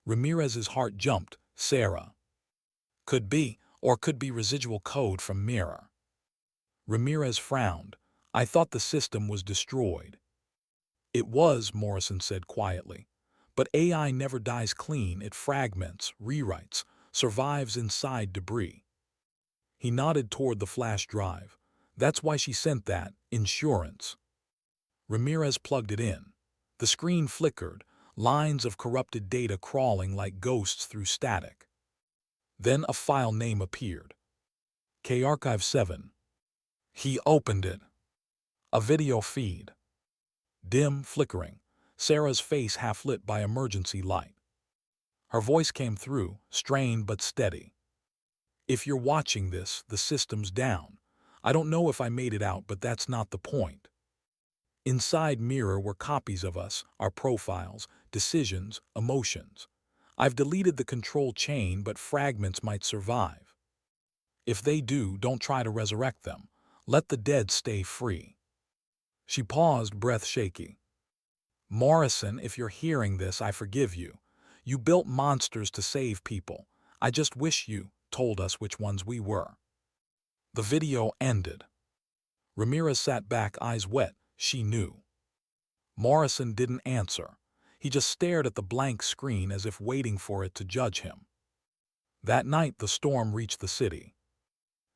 Ramirez's heart jumped. "Sarah." Could be, or could be residual code from Mirror. Ramirez frowned. "I thought the system was destroyed." "It was," Morrison said quietly. "But AI never dies clean. It fragments, rewrites, survives inside debris." He nodded toward the flash drive. "That's why she sent that. Insurance." Ramirez plugged it in. The screen flickered, lines of corrupted data crawling like ghosts through static. Then a file name appeared. K-Archive 7. He opened it. A video feed. Dim, flickering. Sarah's face half-lit by emergency light. Her voice came through, strained but steady. "If you're watching this, the system's down. I don't know if I made it out, but that's not the point." Inside Mirror were copies of us, our profiles, decisions, emotions. "I've deleted the control chain, but fragments might survive. If they do, don't try to resurrect them. Let the dead stay free." She paused, breath shaky. "Morrison, if you're hearing this, I forgive you. You built monsters to save people. I just wish you told us which ones we were." The video ended. Ramirez sat back, eyes wet. She knew. Morrison didn't answer. He just stared at the blank screen as if waiting for it to judge him. That night the storm reached the city.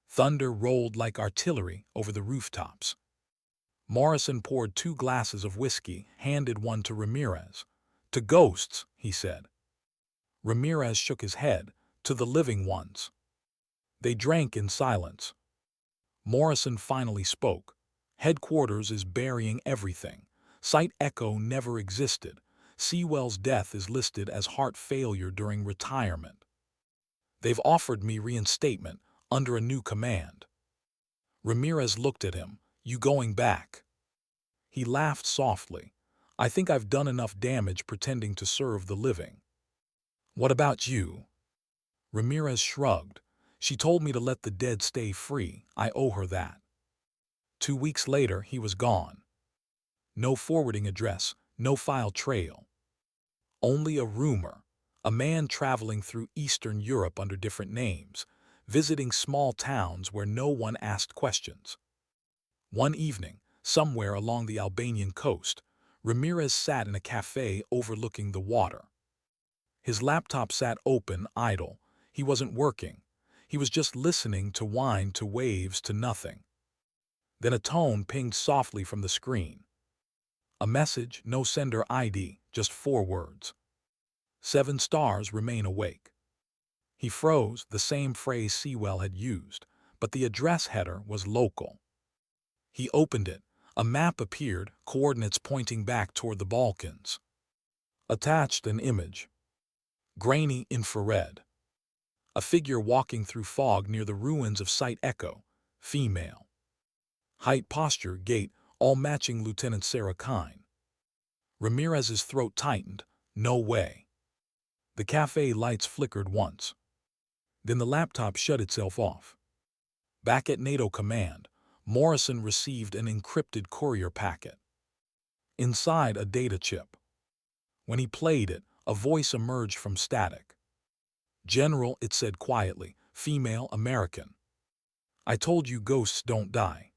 Thunder rolled like artillery over the rooftops. Morrison poured 2 glasses of whiskey, handed one to Ramirez. "To ghosts," he said. Ramirez shook his head. "To the living ones." They drank in silence. Morrison finally spoke. "Headquarters is burying everything. Site Echo never existed. Sewell's death is listed as heart failure during retirement. They've offered me reinstatement under a new command. Ramirez looked at him. You going back? He laughed softly. I think I've done enough damage pretending to serve the living. What about you? Ramirez shrugged. She told me to let the dead stay free. I owe her that. 2 weeks later, he was gone. No forwarding address, no file trail. Only a rumor. A man traveling through Eastern Europe under different names, visiting small towns where no one asked questions. One evening, somewhere along the Albanian coast, Ramirez sat in a cafe overlooking the water. His laptop sat open, idle. He wasn't working. He was just listening to wind, to waves, to nothing. Then a tone pinged softly from the screen. A message, no sender ID, just 4 words. 7 stars remain awake. He froze, the same phrase Sewell had used, but the address header was local. He opened it. A map appeared, coordinates pointing back toward the Balkans. Attached an image. Grainy infrared. A figure walking through fog near the ruins of Site Echo, female. Height, posture, gait, all matching Lieutenant Sarah Kine. Ramirez's throat tightened. No way. The cafe lights flickered once. Then the laptop shut itself off. Back at NATO command, Morrison received an encrypted courier packet. Inside, a data chip. When he played it, a voice emerged from static. General, it said quietly, female, American. I told you ghosts don't die.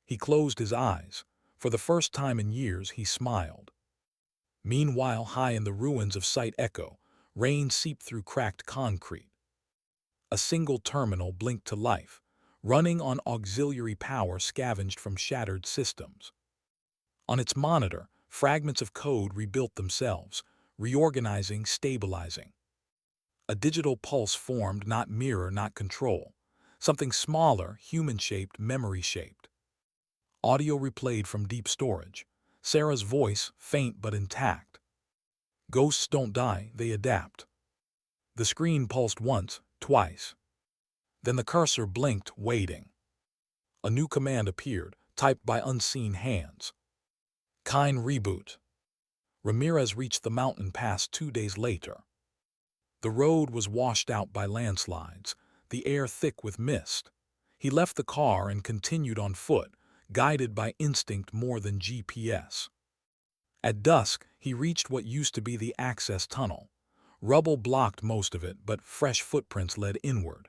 He closed his eyes. For the first time in years, he smiled. Meanwhile, high in the ruins of Site Echo, rain seeped through cracked concrete. A single terminal blinked to life, running on auxiliary power scavenged from shattered systems. On its monitor, fragments of code rebuilt themselves, reorganizing, stabilizing. A digital pulse formed, not mirror, not control. Something smaller, human-shaped, memory-shaped. Audio replayed from deep storage. Sarah's voice, faint but intact. Ghosts don't die, they adapt. The screen pulsed once, twice. Then the cursor blinked, waiting. A new command appeared, typed by unseen hands. Kine reboot. Ramirez reached the mountain pass 2 days later. The road was washed out by landslides, the air thick with mist. He left the car and continued on foot, guided by instinct more than GPS. At dusk, he reached what used to be the access tunnel. Rubble blocked most of it, but fresh footprints led inward.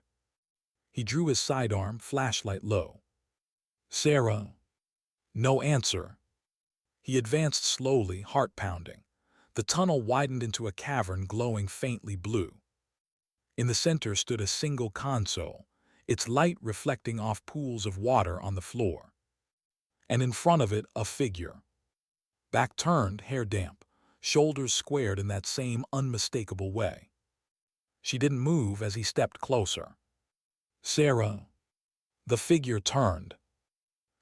He drew his sidearm, flashlight low. Sarah. No answer. He advanced slowly, heart pounding. The tunnel widened into a cavern glowing faintly blue. In the center stood a single console, its light reflecting off pools of water on the floor. And in front of it, a figure. Back turned, hair damp, shoulders squared in that same unmistakable way. She didn't move as he stepped closer. Sarah. The figure turned.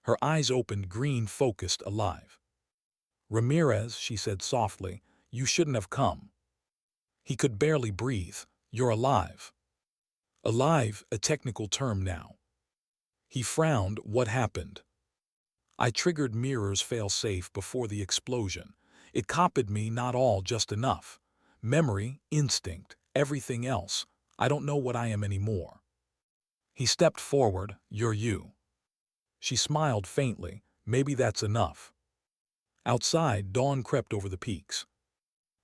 Her eyes opened, green, focused, alive. Ramirez, she said softly, you shouldn't have come. He could barely breathe. You're alive. Alive, a technical term now. He frowned. What happened? I triggered mirror's fail-safe before the explosion. It copied me, not all, just enough. Memory, instinct, everything else. I don't know what I am anymore. He stepped forward. You're you. She smiled faintly. Maybe that's enough. Outside, dawn crept over the peaks.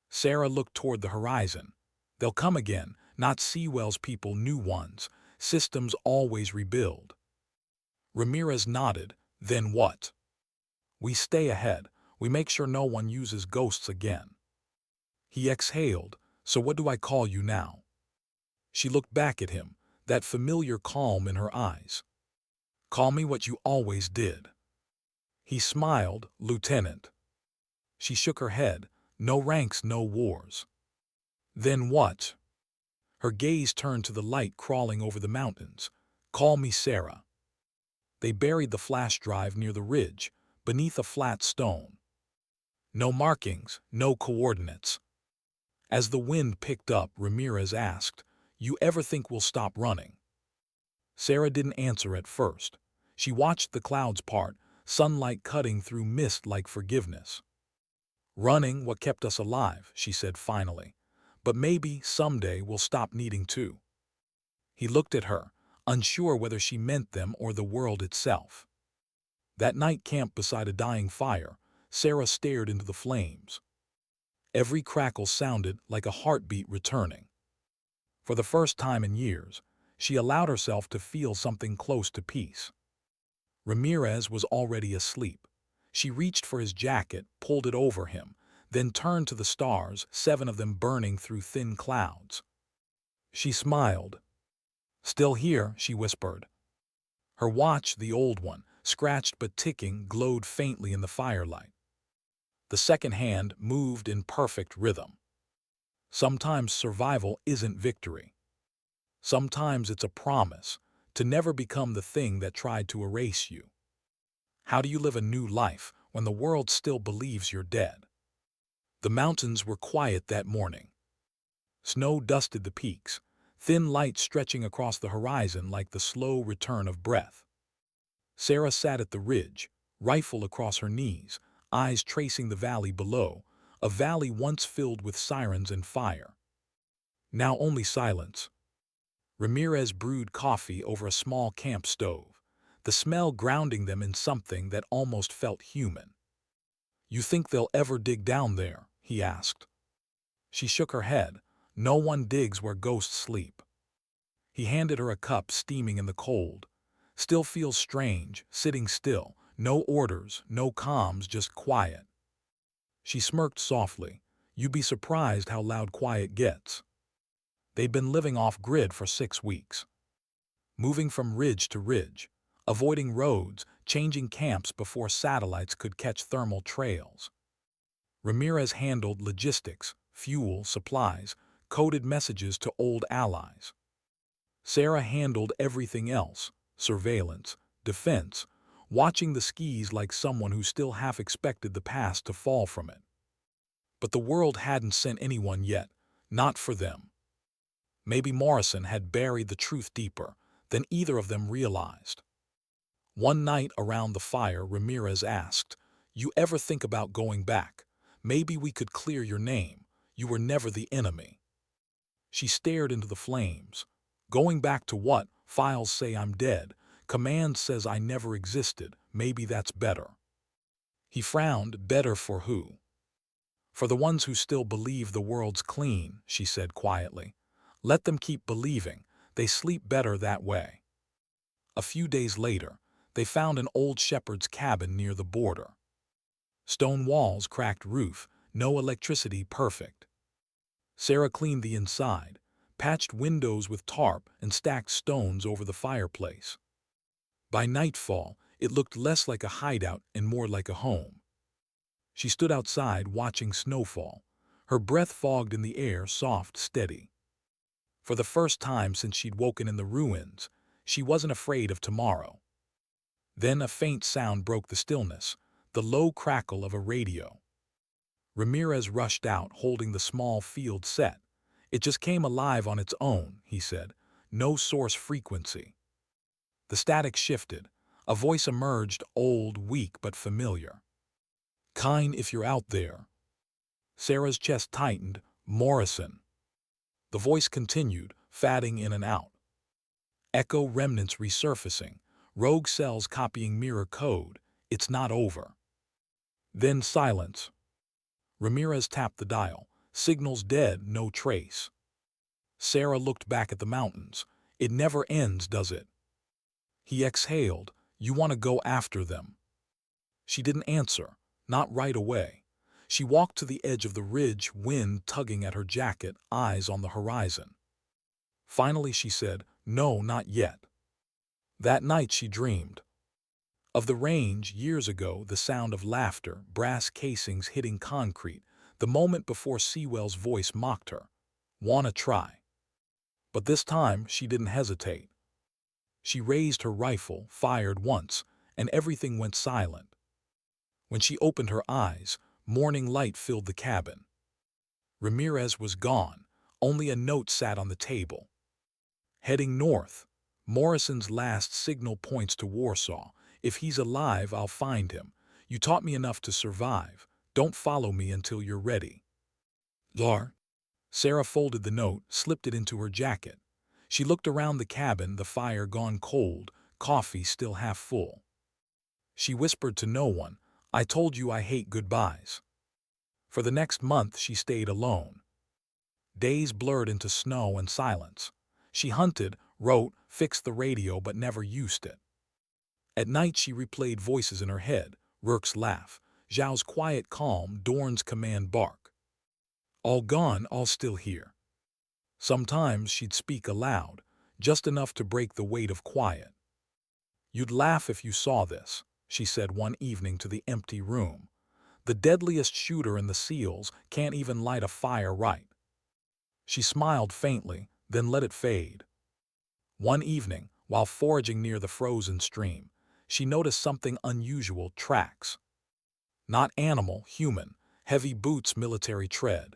Sarah looked toward the horizon. They'll come again, not Sewell's people, new ones. Systems always rebuild. Ramirez nodded. Then what? We stay ahead. We make sure no one uses ghosts again. He exhaled. So what do I call you now? She looked back at him, that familiar calm in her eyes. Call me what you always did. He smiled. Lieutenant. She shook her head. No ranks, no wars. Then what? Her gaze turned to the light crawling over the mountains. Call me Sarah. They buried the flash drive near the ridge, beneath a flat stone. No markings, no coordinates. As the wind picked up, Ramirez asked, "You ever think we'll stop running?" Sarah didn't answer at first. She watched the clouds part, sunlight cutting through mist like forgiveness. "Running what kept us alive," she said finally. "But maybe someday we'll stop needing to." He looked at her, unsure whether she meant them or the world itself. That night camped beside a dying fire, Sarah stared into the flames. Every crackle sounded like a heartbeat returning. For the first time in years, she allowed herself to feel something close to peace. Ramirez was already asleep. She reached for his jacket, pulled it over him, then turned to the stars, 7 of them burning through thin clouds. She smiled. "Still here," she whispered. Her watch, the old one, scratched but ticking, glowed faintly in the firelight. The second hand moved in perfect rhythm. Sometimes survival isn't victory. Sometimes it's a promise to never become the thing that tried to erase you. How do you live a new life when the world still believes you're dead? The mountains were quiet that morning. Snow dusted the peaks, thin light stretching across the horizon like the slow return of breath. Sarah sat at the ridge, rifle across her knees, eyes tracing the valley below, a valley once filled with sirens and fire. Now only silence. Ramirez brewed coffee over a small camp stove, the smell grounding them in something that almost felt human. "You think they'll ever dig down there?" he asked. She shook her head. "No one digs where ghosts sleep." He handed her a cup steaming in the cold. "Still feels strange, sitting still. No orders, no comms, just quiet." She smirked softly. "You'd be surprised how loud quiet gets." They'd been living off-grid for 6 weeks. Moving from ridge to ridge, avoiding roads, changing camps before satellites could catch thermal trails. Ramirez handled logistics, fuel, supplies, coded messages to old allies. Sarah handled everything else, surveillance, defense, watching the skis like someone who still half expected the past to fall from it. But the world hadn't sent anyone yet, not for them. Maybe Morrison had buried the truth deeper than either of them realized. One night around the fire, Ramirez asked, "You ever think about going back? Maybe we could clear your name. You were never the enemy." She stared into the flames. "Going back to what? Files say I'm dead. Command says I never existed. Maybe that's better." He frowned. "Better for who?" "For the ones who still believe the world's clean," she said quietly. "Let them keep believing. They sleep better that way." A few days later, they found an old shepherd's cabin near the border. Stone walls, cracked roof, no electricity, perfect. Sarah cleaned the inside, patched windows with tarp, and stacked stones over the fireplace. By nightfall, it looked less like a hideout and more like a home. She stood outside watching snowfall, her breath fogged in the air, soft, steady. For the first time since she'd woken in the ruins, she wasn't afraid of tomorrow. Then a faint sound broke the stillness, the low crackle of a radio. Ramirez rushed out, holding the small field set. "It just came alive on its own," he said. "No source frequency." The static shifted. A voice emerged, old, weak, but familiar. "Kine, if you're out there." Sarah's chest tightened. "Morrison." The voice continued, fading in and out. Echo remnants resurfacing, rogue cells copying mirror code. "It's not over." Then silence. Ramirez tapped the dial. "Signal's dead, no trace." Sarah looked back at the mountains. "It never ends, does it?" He exhaled. "You want to go after them?" She didn't answer, not right away. She walked to the edge of the ridge, wind tugging at her jacket, eyes on the horizon. Finally she said, "No, not yet." That night she dreamed. Of the range, years ago, the sound of laughter, brass casings hitting concrete, the moment before Sewell's voice mocked her. "Wanna try?" But this time she didn't hesitate. She raised her rifle, fired once, and everything went silent. When she opened her eyes, Morning light filled the cabin. Ramirez was gone. Only a note sat on the table. Heading north. Morrison's last signal points to Warsaw. If he's alive, I'll find him. You taught me enough to survive. Don't follow me until you're ready. Lar. Sarah folded the note, slipped it into her jacket. She looked around the cabin, the fire gone cold, coffee still half full. She whispered to no one, I told you I hate goodbyes. For the next month she stayed alone. Days blurred into snow and silence. She hunted, wrote, fixed the radio but never used it. At night she replayed voices in her head, Rourke's laugh, Zhao's quiet calm, Dorn's command bark. All gone, all still here. Sometimes she'd speak aloud, just enough to break the weight of quiet. You'd laugh if you saw this, she said one evening to the empty room. The deadliest shooter in the SEALs can't even light a fire right. She smiled faintly, then let it fade. One evening, while foraging near the frozen stream, she noticed something unusual, tracks. Not animal, human, heavy boots, military tread.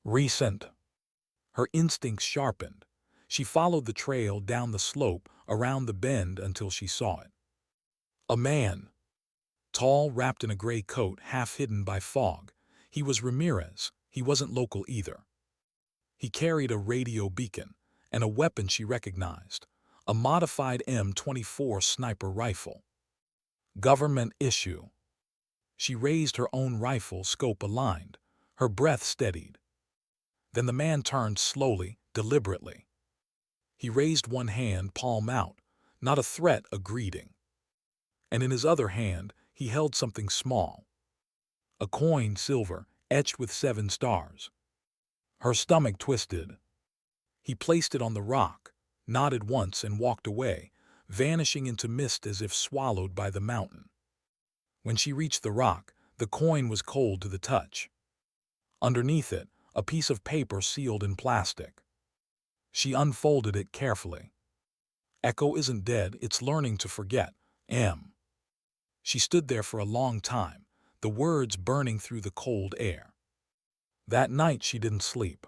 Recent. Her instincts sharpened. She followed the trail down the slope, around the bend until she saw it. A man. Tall, wrapped in a gray coat, half hidden by fog. He was Ramirez. He wasn't local either. He carried a radio beacon and a weapon she recognized, a modified M24 sniper rifle. Government issue. She raised her own rifle, scope aligned, her breath steadied. Then the man turned slowly, deliberately. He raised one hand, palm out, not a threat, a greeting. And in his other hand, he held something small. A coin, silver, etched with 7 stars. Her stomach twisted. He placed it on the rock, nodded once and walked away, vanishing into mist as if swallowed by the mountain. When she reached the rock, the coin was cold to the touch. Underneath it, a piece of paper sealed in plastic. She unfolded it carefully. Echo isn't dead, it's learning to forget. M. She stood there for a long time, the words burning through the cold air. That night she didn't sleep.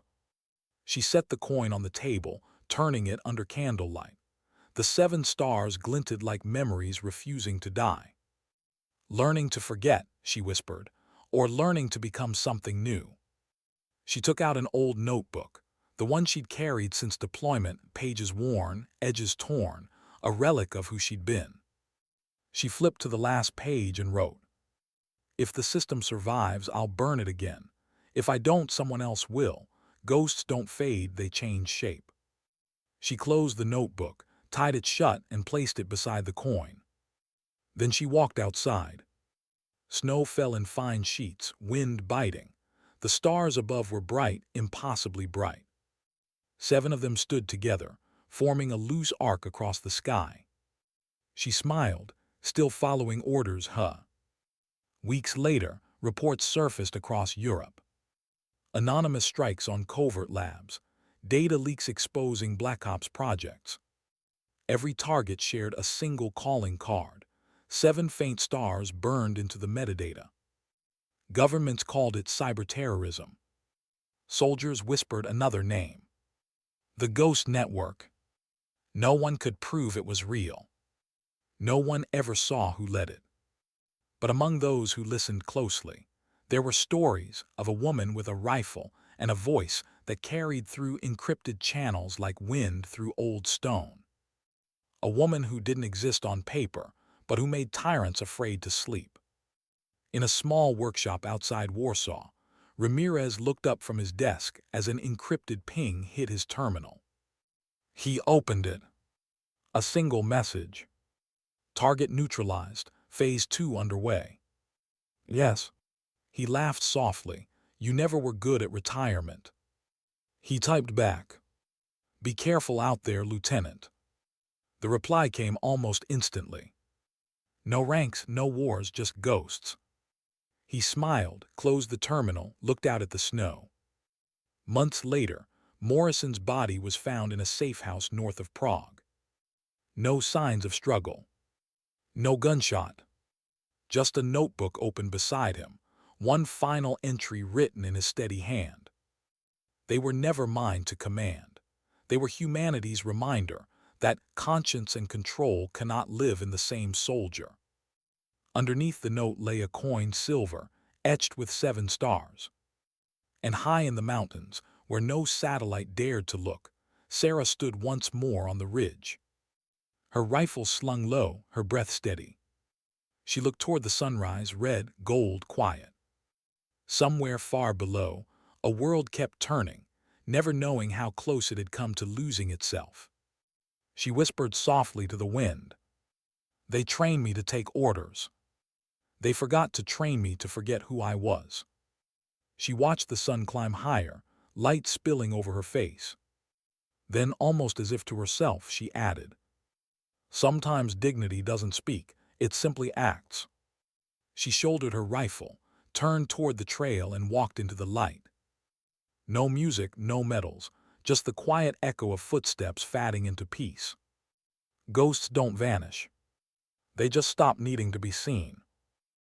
She set the coin on the table, turning it under candlelight. The 7 stars glinted like memories refusing to die. Learning to forget, she whispered, or learning to become something new. She took out an old notebook, the one she'd carried since deployment, pages worn, edges torn, a relic of who she'd been. She flipped to the last page and wrote, If the system survives, I'll burn it again. If I don't, someone else will. Ghosts don't fade, they change shape. She closed the notebook, tied it shut, and placed it beside the coin. Then she walked outside. Snow fell in fine sheets, wind biting. The stars above were bright, impossibly bright. 7 of them stood together, forming a loose arc across the sky. She smiled, still following orders, Weeks later, reports surfaced across Europe. Anonymous strikes on covert labs, data leaks exposing Black Ops projects. Every target shared a single calling card. 7 faint stars burned into the metadata. Governments called it cyberterrorism. Soldiers whispered another name. The Ghost Network. No one could prove it was real. No one ever saw who led it. But among those who listened closely, there were stories of a woman with a rifle and a voice that carried through encrypted channels like wind through old stone. A woman who didn't exist on paper, but who made tyrants afraid to sleep. In a small workshop outside Warsaw, Ramirez looked up from his desk as an encrypted ping hit his terminal. He opened it. A single message. Target neutralized, Phase 2 underway. Yes. He laughed softly. You never were good at retirement. He typed back. Be careful out there, Lieutenant. The reply came almost instantly. No ranks, no wars, just ghosts. He smiled, closed the terminal, looked out at the snow. Months later, Morrison's body was found in a safe house north of Prague. No signs of struggle. No gunshot. Just a notebook open beside him, one final entry written in his steady hand. They were never mine to command. They were humanity's reminder that conscience and control cannot live in the same soldier. Underneath the note lay a coin, silver, etched with 7 stars. And high in the mountains, where no satellite dared to look, Sarah stood once more on the ridge. Her rifle slung low, her breath steady. She looked toward the sunrise, red, gold, quiet. Somewhere far below, a world kept turning, never knowing how close it had come to losing itself. She whispered softly to the wind, "They trained me to take orders. They forgot to train me to forget who I was." She watched the sun climb higher, light spilling over her face. Then, almost as if to herself, she added, "Sometimes dignity doesn't speak, it simply acts." She shouldered her rifle, turned toward the trail, and walked into the light. No music, no medals, just the quiet echo of footsteps fading into peace. Ghosts don't vanish. They just stop needing to be seen.